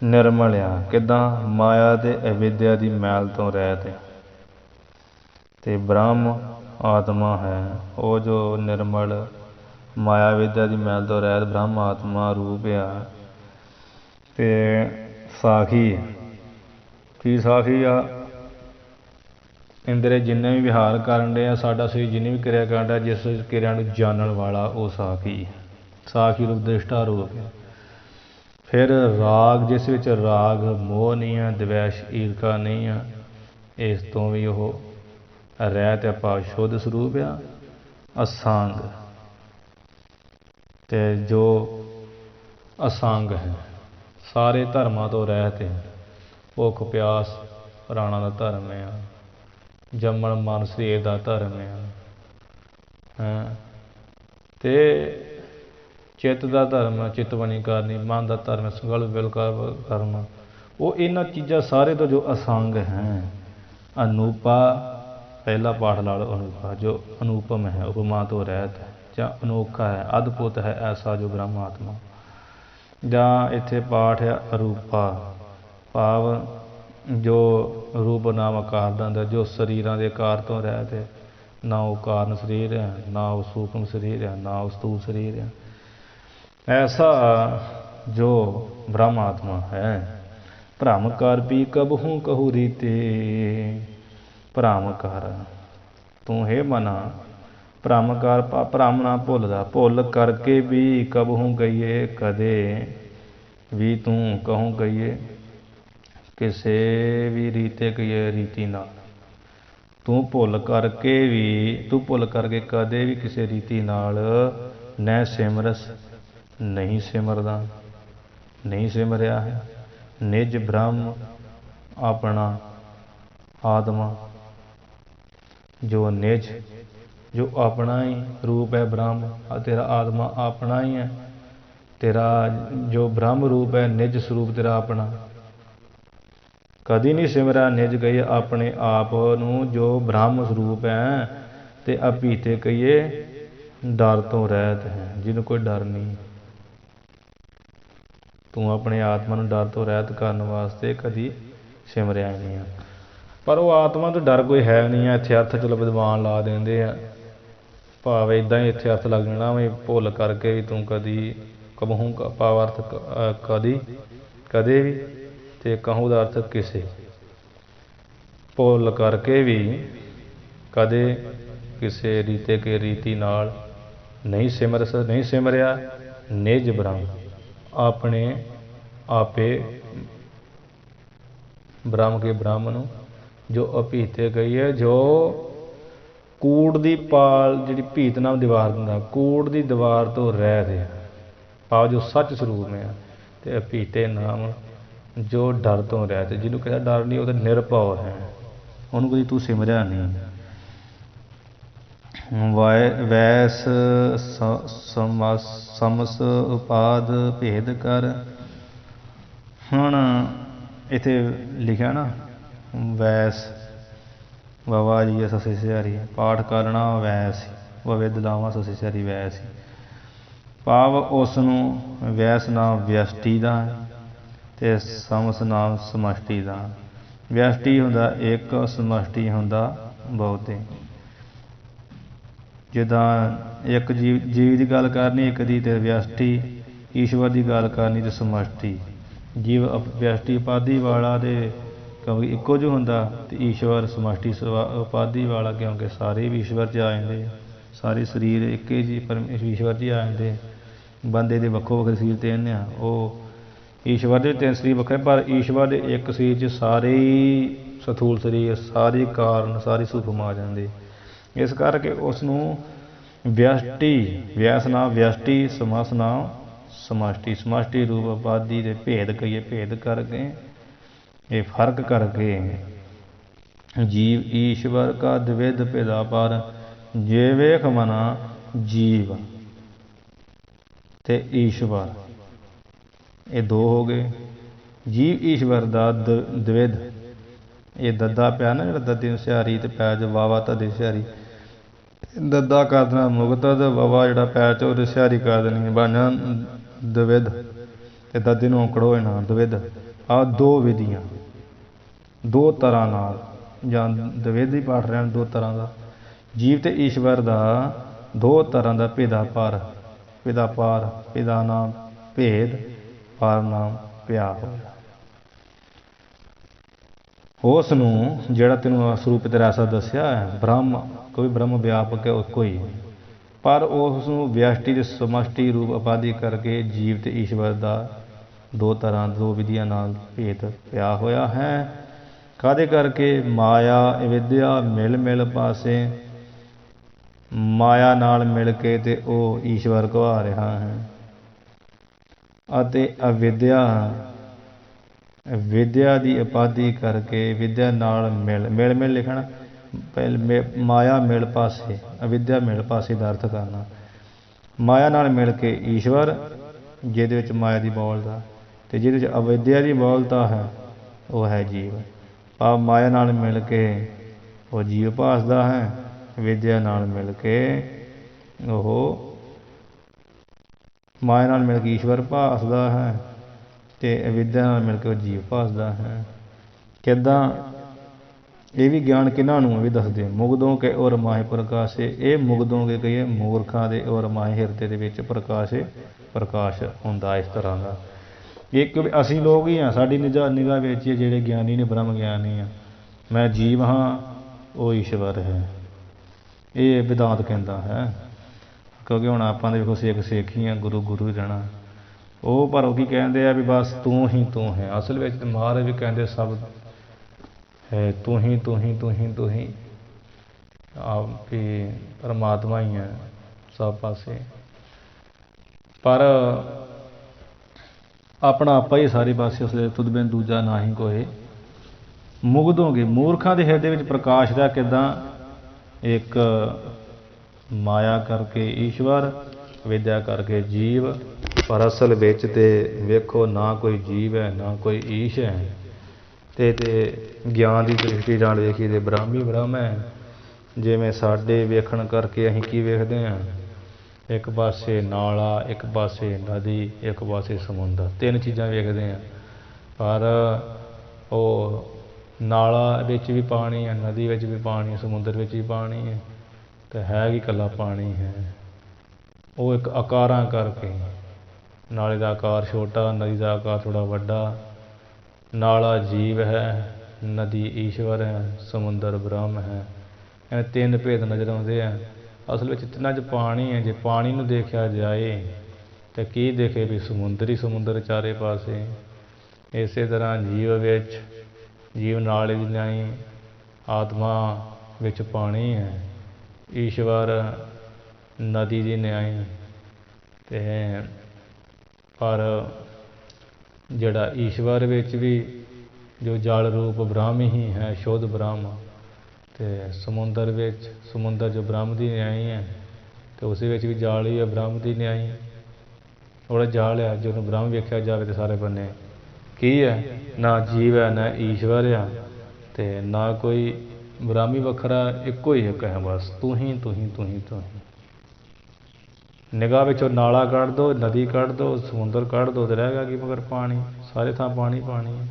ਨਿਰਮਲ ਆ, ਕਿੱਦਾਂ? ਮਾਇਆ ਤੇ ਅਵਿਦਿਆ ਦੀ ਮੈਲ ਤੋਂ ਰਹਿਤ ਹੈ, ਤੇ ਬ੍ਰਹਮ ਆਤਮਾ ਹੈ ਉਹ ਜੋ ਨਿਰਮਲ ਮਾਇਆ ਵਿਦਿਆ ਦੀ ਮੈਲ ਤੋਂ ਰਹਿਤ ਬ੍ਰਹਮ ਆਤਮਾ ਰੂਪ ਆ। ਤੇ ਸਾਖੀ ਕੀ ਸਾਖੀ ਆ? ਇੰਦਰੇ ਜਿੰਨੇ ਵੀ ਵਿਹਾਰ ਕਰਨ ਡੇ ਆ, ਸਾਡਾ ਸਰੀਰ ਜਿੰਨੀ ਵੀ ਕਿਰਿਆ ਕਰਨ ਡਿਆ, ਜਿਸ ਕਿਰਿਆ ਨੂੰ ਜਾਣਨ ਵਾਲਾ ਉਹ ਸਾਖੀ। ਸਾਖੀ ਰੂਪ ਦ੍ਰਿਸ਼ਟਾ ਰੂਪ। ਫਿਰ ਰਾਗ, ਜਿਸ ਵਿੱਚ ਰਾਗ ਮੋਹ ਨਹੀਂ ਆ, ਦਵੈਸ਼ ਈਰਖਾ ਨਹੀਂ ਆ, ਇਸ ਤੋਂ ਵੀ ਉਹ ਰਹਿਤ ਆ, ਭਾਵ ਸ਼ੁੱਧ ਸਰੂਪ ਆ, ਅਸੰਗ। ਤੇ ਜੋ ਅਸੰਗ ਹੈ, ਸਾਰੇ ਧਰਮਾਂ ਤੋਂ ਰਹਿਤ ਹੈ, ਭੁੱਖ ਪਿਆਸ ਪ੍ਰਾਣਾਂ ਦਾ ਧਰਮ ਆ, ਜੰਮਣ ਮਨ ਸਰੀਰ ਦਾ ਧਰਮ ਆ, ਤੇ ਚਿੱਤ ਦਾ ਧਰਮ, ਚਿਤਵਣੀ ਕਰਨੀ, ਮਨ ਦਾ ਧਰਮ, ਸੰਕਲਪ ਵਿਕਲਪ ਕਰਨਾ। ਉਹ ਇਹਨਾਂ ਚੀਜ਼ਾਂ ਸਾਰੇ ਤੋਂ ਜੋ ਅਸੰਗ ਹੈ। ਅਨੂਪਾ ਪਹਿਲਾ ਪਾਠ ਲਾ ਲਓ, ਅਨੂਪਾ ਜੋ ਅਨੂਪਮ ਹੈ, ਉਪਮਾ ਤੋਂ ਰਹਿਤ ਹੈ, ਜਾਂ ਅਨੋਖਾ ਹੈ, ਅਦਭੁਤ ਹੈ, ਐਸਾ ਜੋ ਬ੍ਰਹਮ ਆਤਮਾ। ਜਾਂ ਇੱਥੇ ਪਾਠ ਹੈ ਅਰੂਪਾ, ਭਾਵ ਜੋ ਰੂਪ ਨਾਮ ਆਕਾਰ ਦਾ ਹੁੰਦਾ, ਜੋ ਸਰੀਰਾਂ ਦੇ ਆਕਾਰ ਤੋਂ ਰਹਿਤ ਹੈ। ਨਾ ਉਹ ਕਾਰਨ ਸਰੀਰ ਹੈ, ਨਾ ਉਹ ਸੂਖਮ ਸਰੀਰ ਹੈ, ਨਾ ਉਹ ਸਥੂਲ ਸਰੀਰ ਹੈ। ਐਸਾ ਜੋ ਬ੍ਰਹਮ ਆਤਮਾ ਹੈ। ਭ੍ਰਮ ਕਰ ਵੀ ਕਬਹੂ ਕਹੂ ਰੀਤੇ। ਭ੍ਰਮ ਕਰ ਤੂੰ ਹੈ ਮਨਾ, ਭ੍ਰਮ ਕਰ ਭ੍ਰਮ ਨਾ ਭੁੱਲਦਾ, ਭੁੱਲ ਕਰਕੇ ਵੀ ਕਬਹੂ ਗਈਏ, ਕਦੇ ਵੀ ਤੂੰ ਕਹੂੰ ਗਈਏ, ਕਿਸੇ ਵੀ ਰੀਤੇ ਕਹੀਏ ਰੀਤੀ ਨਾਲ। ਤੂੰ ਭੁੱਲ ਕਰਕੇ ਕਦੇ ਵੀ ਕਿਸੇ ਰੀਤੀ ਨਾਲ ਨਹਿ ਸਿਮਰਸ, ਨਹੀਂ ਸਿਮਰਦਾ, ਨਹੀਂ ਸਿਮਰਿਆ ਹੈ। ਨਿਜ ਬ੍ਰਹਮ ਆਪਣਾ ਆਤਮਾ, ਜੋ ਨਿਜ ਜੋ ਆਪਣਾ ਹੀ ਰੂਪ ਹੈ ਬ੍ਰਹਮ, ਤੇਰਾ ਆਤਮਾ ਆਪਣਾ ਹੀ ਹੈ, ਤੇਰਾ ਜੋ ਬ੍ਰਹਮ ਰੂਪ ਹੈ ਨਿਜ ਸਰੂਪ ਤੇਰਾ ਆਪਣਾ। ਕਦੀ ਨਹੀਂ ਸਿਮਰਿਆ ਨਿਜ ਕਹੀਏ ਆਪਣੇ ਆਪ ਨੂੰ, ਜੋ ਬ੍ਰਹਮ ਸਰੂਪ ਹੈ, ਤੇ ਅਭੀਤੇ ਕਹੀਏ ਡਰ ਤੋਂ ਰਹਿਤ ਹੈ, ਜਿਹਨੂੰ ਕੋਈ ਡਰ ਨਹੀਂ। ਤੂੰ ਆਪਣੇ ਆਤਮਾ ਨੂੰ ਡਰ ਤੋਂ ਰਹਿਤ ਕਰਨ ਵਾਸਤੇ ਕਦੀ ਸਿਮਰਿਆ ਨਹੀਂ ਆ। ਪਰ ਉਹ ਆਤਮਾ ਤੋਂ ਡਰ ਕੋਈ ਹੈ ਨਹੀਂ ਆ। ਇੱਥੇ ਅਰਥ ਚਲੋ ਵਿਦਵਾਨ ਲਾ ਦਿੰਦੇ ਆ, ਭਾਵ ਇੱਦਾਂ ਹੀ ਇੱਥੇ ਅਰਥ ਲੱਗ ਜਾਣਾ ਵੀ ਭੁੱਲ ਕਰਕੇ ਵੀ ਤੂੰ ਕਦੀ ਕਬਹੂ, ਭਾਵ ਅਰਥ ਕਦੀ ਕਦੇ ਵੀ, ਤੇ ਕਹੂੰ ਦਾ ਅਰਥ ਕਿਸੇ। ਭੁੱਲ ਕਰਕੇ ਵੀ ਕਦੇ ਕਿਸੇ ਰੀਤੇ ਕੇ ਰੀਤੀ ਨਾਲ ਨਹੀਂ ਸਿਮਰਿਆ ਨਿਜ ਬ੍ਰਹਮ ਆਪਣੇ ਆਪੇ ਬ੍ਰਹਮ ਕੇ ਬ੍ਰਹਮ ਨੂੰ, ਜੋ ਅਭੀਤੇ ਗਈ ਹੈ, ਜੋ ਕੂੜ ਦੀ ਪਾਲ, ਜਿਹੜੀ ਭੀਤ ਨਾਮ ਦੀਵਾਰ ਦਿੰਦਾ, ਕੂੜ ਦੀ ਦੀਵਾਰ ਤੋਂ ਰਹਿਤ ਹੈ, ਭਾਵ ਜੋ ਸੱਚ ਸਰੂਪ ਹੈ। ਤੇ ਅਭੀਤੇ ਨਾਮ ਜੋ ਡਰ ਤੋਂ ਰਹਿਤ, ਜਿਹਨੂੰ ਕਹਿੰਦਾ ਡਰ ਨਹੀਂ, ਉਹ ਤਾਂ ਨਿਰਭਉ ਹੈ, ਉਹਨੂੰ ਕਦੀ ਤੂੰ ਸਿਮਰਿਆ ਨਹੀਂ। ਵੈਸ ਸਮਸ ਉਪਾਦ ਭੇਦ ਕਰ। ਹੁਣ ਇੱਥੇ ਲਿਖਿਆ ਨਾ ਵੈਸ, ਵਵਾ ਜੀ ਸਸੇ ਸਿਹਾਰੀ, ਪਾਠ ਕਰਨਾ ਵੈਸ, ਵਿਦ ਲਾਵਾਂ ਸਸੇ ਸਿਹਾਰੀ ਵੈਸ। ਭਾਵ ਉਸ ਨੂੰ ਵੈਸ ਨਾਮ ਵਿਅਸ਼ਟੀ ਦਾ ਅਤੇ ਸਮਸ ਨਾਮ ਸਮਸ਼ਟੀ ਦਾ। ਵਿਅਸ਼ਟੀ ਹੁੰਦਾ ਇੱਕ, ਸਮਸ਼ਟੀ ਹੁੰਦਾ ਬਹੁਤੇ। ਜਿੱਦਾਂ ਇੱਕ ਜੀਵ ਦੀ ਗੱਲ ਕਰਨੀ ਇੱਕ ਦੀ, ਅਤੇ ਵਿਅਸ਼ਟੀ ਈਸ਼ਵਰ ਦੀ ਗੱਲ ਕਰਨੀ ਅਤੇ ਸਮਸ਼ਟੀ। ਜੀਵ ਵਿਅਸ਼ਟੀ ਉਪਾਧੀ ਵਾਲਾ ਅਤੇ ਕਿਉਂਕਿ ਇੱਕੋ ਜਿਹਾ ਹੁੰਦਾ, ਅਤੇ ਈਸ਼ਵਰ ਸਮਸ਼ਟੀ ਉਪਾਧੀ ਵਾਲਾ, ਕਿਉਂਕਿ ਸਾਰੇ ਵੀ ਈਸ਼ਵਰ 'ਚ ਆ ਜਾਂਦੇ, ਸਾਰੇ ਸਰੀਰ ਇੱਕ ਹੀ ਜੀ ਈਸ਼ਵਰ 'ਚ ਹੀ ਆ ਜਾਂਦੇ। ਬੰਦੇ ਦੇ ਵੱਖੋ ਵੱਖਰੇ ਸਰੀਰ ਤਿੰਨ ਆ, ਉਹ ਈਸ਼ਵਰ ਦੇ ਤਿੰਨ ਸਰੀਰ ਵੱਖਰੇ, ਪਰ ਈਸ਼ਵਰ ਦੇ ਇੱਕ ਸਰੀਰ 'ਚ ਸਾਰੇ ਹੀ ਸਥੂਲ ਸਰੀਰ, ਸਾਰੇ ਕਾਰਨ, ਸਾਰੇ ਸੂਖਮ ਆ ਜਾਂਦੇ। ਇਸ ਕਰਕੇ ਉਸ ਨੂੰ ਵਿਅਸ਼ਟੀ, ਵਿਅਸ ਨਾਮ ਵਿਅਸ਼ਟੀ, ਸਮਸ ਨਾਮ ਸਮਸ਼ਟੀ, ਸਮਸ਼ਟੀ ਰੂਪ ਉਪਾਧੀ ਦੇ ਭੇਦ ਕਹੀਏ, ਭੇਦ ਕਰਕੇ ਇਹ ਫਰਕ ਕਰਕੇ ਜੀਵ ਈਸ਼ਵਰ ਕਾ ਦਵਿਧ ਭੇਦਾ ਪਰ। ਜੇ ਵੇਖ ਮਨਾ ਜੀਵ ਅਤੇ ਈਸ਼ਵਰ, ਇਹ ਦੋ ਹੋ ਗਏ। ਜੀਵ ਈਸ਼ਵਰ ਦਾ ਦਵਿਧ, ਇਹ ਦੱਦਾ ਪਿਆ ਨਾ ਜਿਹੜਾ ਦੱਦੇ ਨੂੰ ਸਿਹਾਰੀ ਅਤੇ ਪੈਰ 'ਚ ਵਾਵਾ ਧੱਦੇ ਸਿਹਾਰੀ, ਦੱਦਾ ਕਰ ਦੇਣਾ ਮੁਗਤਦ, ਵਵਾ ਜਿਹੜਾ ਪੈਰ 'ਚ ਉਹਦੇ ਸਿਹਾਰੀ ਕਰ ਦੇਣੀ, ਬਣ ਜਾਣਾ ਦਵਿਧ, ਅਤੇ ਦੱਦੇ ਨੂੰ ਔਂਕੜ ਹੋ ਜਾਣਾ ਦਵਿਧ। ਆਹ ਦੋ ਵਿਧੀਆਂ, ਦੋ ਤਰ੍ਹਾਂ ਨਾਲ, ਜਾਂ ਦਵਿਧ ਹੀ ਪਾਠ ਰਹਿਣ ਦੋ ਤਰ੍ਹਾਂ ਦਾ। ਜੀਵ ਅਤੇ ਈਸ਼ਵਰ ਦਾ ਦੋ ਤਰ੍ਹਾਂ ਦਾ ਭੇਦਾ ਪਰ, ਭੇਦਾ ਪਾਰ, ਭੇਦਾ ਨਾਮ ਭੇਦ, ਪਾਰ ਨਾਮ ਪਿਆ ਹੋਇਆ। ਉਸ ਨੂੰ ਜਿਹੜਾ ਤੈਨੂੰ ਸਰੂਪ ਤੇਰਾ ਐਸਾ ਦੱਸਿਆ ਹੈ ਬ੍ਰਹਮ, ਕੋਈ ਬ੍ਰਹਮ ਵਿਆਪਕ ਹੈ ਇੱਕੋ ਹੀ, ਪਰ ਉਸ ਨੂੰ ਵਿਅਸ਼ਟੀ ਅਤੇ ਸਮਸ਼ਟੀ ਰੂਪ ਉਪਾਧੀ ਕਰਕੇ ਜੀਵ ਅਤੇ ਈਸ਼ਵਰ ਦਾ ਦੋ ਤਰ੍ਹਾਂ, ਦੋ ਵਿਧੀਆਂ ਨਾਲ ਭੇਦ ਪਿਆ ਹੋਇਆ ਹੈ। ਕਾਹਦੇ ਕਰਕੇ? ਮਾਇਆ ਵਿਦਿਆ ਮਿਲ ਮਿਲ ਪਾਸੇ, ਮਾਇਆ ਨਾਲ ਮਿਲ ਕੇ ਅਤੇ ਉਹ ਈਸ਼ਵਰ ਕਹਾ ਰਿਹਾ ਹੈ, ਅਤੇ ਅਵਿਦਿਆ, ਵਿਦਿਆ ਦੀ ਉਪਾਧੀ ਕਰਕੇ, ਵਿਦਿਆ ਨਾਲ ਮਿਲ ਮਿਲ ਲਿਖਣਾ, ਮਾਇਆ ਮਿਲ ਪਾਸੇ, ਅਵਿਦਿਆ ਮਿਲ ਪਾਸੇ ਦਾ ਅਰਥ ਕਰਨਾ। ਮਾਇਆ ਨਾਲ ਮਿਲ ਕੇ ਈਸ਼ਵਰ, ਜਿਹਦੇ ਵਿੱਚ ਮਾਇਆ ਦੀ ਬੋਲਤਾ, ਅਤੇ ਜਿਹਦੇ ਵਿੱਚ ਅਵਿਦਿਆ ਦੀ ਬੋਲਤਾ ਹੈ ਉਹ ਹੈ ਜੀਵ। ਭਾਵ ਮਾਇਆ ਨਾਲ ਮਿਲ ਕੇ ਉਹ ਜੀਵ ਭਾਸਦਾ ਹੈ, ਵਿਦਿਆ ਨਾਲ ਮਿਲ ਕੇ ਉਹ, ਮਾਇਆ ਨਾਲ ਮਿਲ ਕੇ ਈਸ਼ਵਰ ਭਾਸਦਾ ਹੈ, ਅਤੇ ਅਵਿਦਿਆ ਨਾਲ ਮਿਲ ਕੇ ਉਹ ਜੀਵ ਭਾਸਦਾ ਹੈ। ਕਿੱਦਾਂ? ਇਹ ਵੀ ਗਿਆਨ ਕਿਹਨਾਂ ਨੂੰ ਵੀ ਦੱਸਦੇ, ਮੁਗਦੋਂ ਕੇ ਔਰ ਮਾਹੇ ਪ੍ਰਕਾਸ਼ੇ। ਇਹ ਮੁਗਦੋਂ ਕੇ ਕਹੀਏ ਮੂਰਖਾਂ ਦੇ, ਔਰ ਮਾਹੇ ਹਿਰਦੇ ਦੇ ਵਿੱਚ ਪ੍ਰਕਾਸ਼ ਹੁੰਦਾ ਇਸ ਤਰ੍ਹਾਂ ਦਾ। ਇਹ ਕਿਉਂਕਿ ਅਸੀਂ ਲੋਕ ਹੀ ਹਾਂ, ਸਾਡੀ ਨਿਗਾਹ ਵਿੱਚ ਜਿਹੜੇ ਗਿਆਨੀ ਨੇ, ਬ੍ਰਹਮ ਗਿਆਨੀ ਆ। ਮੈਂ ਜੀਵ ਹਾਂ, ਉਹ ਈਸ਼ਵਰ ਹੈ, ਇਹ ਵਿਦਾਂਤ ਕਹਿੰਦਾ ਹੈ। ਕਿਉਂਕਿ ਹੁਣ ਆਪਾਂ ਦੇ ਵੇਖੋ ਸਿੱਖ ਹੀ ਆ, ਗੁਰੂ ਹੀ ਰਹਿਣਾ। ਉਹ ਪਰ ਉਹ ਕੀ ਕਹਿੰਦੇ ਆ ਵੀ ਬਸ ਤੂੰ ਹੀ ਤੂੰ ਹੈ। ਅਸਲ ਵਿੱਚ ਤਾਂ ਮਹਾਰਾਜ ਵੀ ਕਹਿੰਦੇ ਸਭ ਹੈ ਤੂੰ ਹੀ ਤੂੰ ਹੀ ਤੂੰ ਹੀ ਤੂੰ ਹੀ, ਆਪ ਵੀ ਪਰਮਾਤਮਾ ਹੀ ਹੈ ਸਭ ਪਾਸੇ। ਪਰ ਆਪਣਾ ਆਪਾ ਹੀ ਸਾਰੇ ਪਾਸੇ, ਉਸ ਲਈ ਤੁਧ ਬਿਨ ਦੂਜਾ ਨਾ ਹੀ ਕੋਏ। ਮੁਗਦੋਂਗੇ, ਮੂਰਖਾਂ ਦੇ ਹਿਰਦੇ ਵਿੱਚ ਪ੍ਰਕਾਸ਼ ਦਾ ਕਿੱਦਾਂ? ਇੱਕ ਮਾਇਆ ਕਰਕੇ ਈਸ਼ਵਰ, ਵਿਦਿਆ ਕਰਕੇ ਜੀਵ, ਪਰ ਅਸਲ ਵਿੱਚ ਤੇ ਵੇਖੋ ਨਾ ਕੋਈ ਜੀਵ ਹੈ ਨਾ ਕੋਈ ਈਸ਼ ਹੈ, ਅਤੇ ਗਿਆਨ ਦੀ ਦ੍ਰਿਸ਼ਟੀ ਨਾਲ ਵੇਖੀਏ ਤੇ ਬ੍ਰਹਮ ਹੀ ਬ੍ਰਹਮ ਹੈ। ਜਿਵੇਂ ਸਾਡੇ ਵੇਖਣ ਕਰਕੇ ਅਸੀਂ ਕੀ ਵੇਖਦੇ ਹਾਂ? ਇੱਕ ਪਾਸੇ ਨਾਲਾ, ਇੱਕ ਪਾਸੇ ਨਦੀ, ਇੱਕ ਪਾਸੇ ਸਮੁੰਦਰ, ਤਿੰਨ ਚੀਜ਼ਾਂ ਵੇਖਦੇ ਹਾਂ। ਪਰ ਉਹ ਨਾਲਾ ਵਿੱਚ ਵੀ ਪਾਣੀ ਹੈ, ਨਦੀ ਵਿੱਚ ਵੀ ਪਾਣੀ ਹੈ, ਸਮੁੰਦਰ ਵਿੱਚ ਵੀ ਪਾਣੀ ਹੈ, ਅਤੇ ਹੈ ਵੀ ਇਕੱਲਾ ਪਾਣੀ ਹੈ। ਉਹ ਇੱਕ ਆਕਾਰਾਂ ਕਰਕੇ, ਨਾਲੇ ਦਾ ਆਕਾਰ ਛੋਟਾ, ਨਦੀ ਦਾ ਆਕਾਰ ਥੋੜ੍ਹਾ ਵੱਡਾ। ਨਾਲਾ ਜੀਵ ਹੈ, ਨਦੀ ਈਸ਼ਵਰ ਹੈ, ਸਮੁੰਦਰ ਬ੍ਰਹਮ ਹੈ। ਇਹ ਤਿੰਨ ਭੇਦ ਨਜ਼ਰ ਆਉਂਦੇ ਆ। ਅਸਲ ਵਿੱਚ ਤਿੰਨਾਂ 'ਚ ਪਾਣੀ ਹੈ। ਜੇ ਪਾਣੀ ਨੂੰ ਦੇਖਿਆ ਜਾਏ ਤਾਂ ਕੀ ਦੇਖੇ ਵੀ ਸਮੁੰਦਰ ਹੀ ਸਮੁੰਦਰ ਚਾਰੇ ਪਾਸੇ। ਇਸੇ ਤਰ੍ਹਾਂ ਜੀਵ ਵਿੱਚ, ਜੀਵ ਨਾਲੇ ਦੀ ਨਿਆਈ, ਆਤਮਾ ਵਿੱਚ ਪਾਣੀ ਹੈ, ਈਸ਼ਵਰ ਨਦੀ ਦੀ ਨਿਆਈ। ਅਤੇ ਪਰ ਜਿਹੜਾ ਈਸ਼ਵਰ ਵਿੱਚ ਵੀ ਜੋ ਜਲ ਰੂਪ ਬ੍ਰਹਮ ਹੀ ਹੈ, ਸ਼ੁੱਧ ਬ੍ਰਹਮ। ਅਤੇ ਸਮੁੰਦਰ ਵਿੱਚ, ਸਮੁੰਦਰ ਜੋ ਬ੍ਰਹਮ ਦੀ ਨਿਆਈ ਹੈ, ਅਤੇ ਉਸ ਵਿੱਚ ਵੀ ਜਲ ਹੀ ਹੈ ਬ੍ਰਹਮ ਦੀ ਨਿਆਈ। ਉਹਦਾ ਜਲ ਆ, ਜਿਹਨੂੰ ਬ੍ਰਹਮ ਵੇਖਿਆ ਜਾਵੇ ਤਾਂ ਸਾਰੇ ਬੰਨੇ ਕੀ ਹੈ, ਨਾ ਜੀਵ ਹੈ ਨਾ ਈਸ਼ਵਰ ਆ, ਅਤੇ ਨਾ ਕੋਈ ਬ੍ਰਹਮ ਹੀ ਵੱਖਰਾ, ਇੱਕੋ ਹੀ ਇੱਕ ਹੈ ਬਸ, ਤੂੰ ਹੀ ਤੂੰ ਹੀ ਤੂੰ ਹੀ ਤੂੰ ਹੀ। ਨਿਗਾਹ ਵਿੱਚੋਂ ਨਾਲਾ ਕੱਢ ਦਿਓ, ਨਦੀ ਕੱਢ ਦਿਓ, ਸਮੁੰਦਰ ਕੱਢ ਦਿਓ, ਤਾਂ ਰਹਿ ਗਿਆ ਕੀ ਮਗਰ ਪਾਣੀ। ਸਾਰੇ ਥਾਂ ਪਾਣੀ ਪਾਣੀ ਹੈ।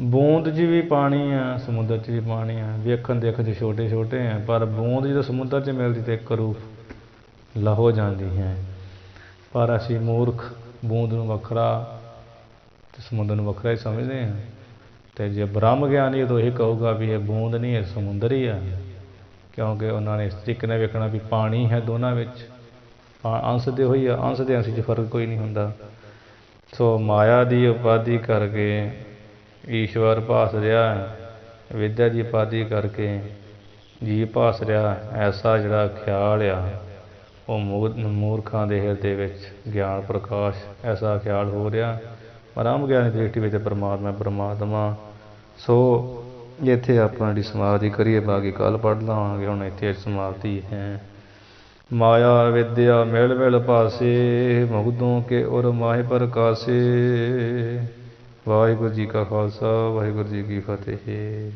ਬੂੰਦ 'ਚ ਵੀ ਪਾਣੀ ਆ, ਸਮੁੰਦਰ 'ਚ ਵੀ ਪਾਣੀ ਆ। ਵੇਖਣ ਦੇਖਣ 'ਚ ਛੋਟੇ ਛੋਟੇ ਆ, ਪਰ ਬੂੰਦ ਜਦੋਂ ਸਮੁੰਦਰ 'ਚ ਮਿਲਦੀ ਤਾਂ ਇੱਕ ਰੂਪ ਲਹੋ ਜਾਂਦੀ ਹੈ। ਪਰ ਅਸੀਂ ਮੂਰਖ ਬੂੰਦ ਨੂੰ ਵੱਖਰਾ ਅਤੇ ਸਮੁੰਦਰ ਨੂੰ ਵੱਖਰਾ ਹੀ ਸਮਝਦੇ ਹਾਂ। ਅਤੇ ਜੇ ਬ੍ਰਹਮ ਗਿਆਨੀ ਉਦੋਂ ਇਹ ਕਹੂਗਾ ਵੀ ਇਹ ਬੂੰਦ ਨਹੀਂ, ਇਹ ਸਮੁੰਦਰ ਹੀ ਆ, ਕਿਉਂਕਿ ਉਹਨਾਂ ਨੇ ਇਸ ਤਰੀਕੇ ਨਾਲ ਵੇਖਣਾ ਵੀ ਪਾਣੀ ਹੈ ਦੋਨਾਂ ਵਿੱਚ, ਅੰਸ਼ ਦੇ ਹੋਈ ਆ, ਅੰਸ਼ ਦੇ ਅੰਸ਼ 'ਚ ਫਰਕ ਕੋਈ ਨਹੀਂ ਹੁੰਦਾ। ਸੋ ਮਾਇਆ ਦੀ ਉਪਾਧੀ ਕਰਕੇ ਈਸ਼ਵਰ ਭਾਸ ਰਿਹਾ ਹੈ, ਵਿਦਿਆ ਦੀ ਉਪਾਧੀ ਕਰਕੇ ਜੀਵ ਭਾਸ ਰਿਹਾ। ਐਸਾ ਜਿਹੜਾ ਖਿਆਲ ਆ ਉਹ ਮੂਰਖਾਂ ਦੇ ਹਿਰਦੇ ਵਿੱਚ ਗਿਆਨ ਪ੍ਰਕਾਸ਼ ਐਸਾ ਖਿਆਲ ਹੋ ਰਿਹਾ। ਬ੍ਰਹਮ ਗਿਆਨੀ ਦੀ ਦ੍ਰਿਸ਼ਟੀ ਵਿੱਚ ਪਰਮਾਤਮਾ ਪਰਮਾਤਮਾ। ਸੋ ਇੱਥੇ ਆਪਾਂ ਜਿਹੜੀ ਸਮਾਪਤੀ ਕਰੀਏ, ਬਾਕੀ ਕੱਲ੍ਹ ਪੜ੍ਹ ਲਵਾਂਗੇ। ਹੁਣ ਇੱਥੇ ਸਮਾਪਤੀ ਹੈ। ਮਾਇਆ ਵਿਦਿਆ ਮਿਲ ਮਿਲ ਭਾਸੇ, ਮੁਗਧੋਂ ਕੇ ਉਰ ਮਾਹਿ ਪ੍ਰਕਾਸੇ। ਵਾਹਿਗੁਰੂ ਜੀ ਕਾ ਖਾਲਸਾ, ਵਾਹਿਗੁਰੂ ਜੀ ਕੀ ਫਤਿਹ।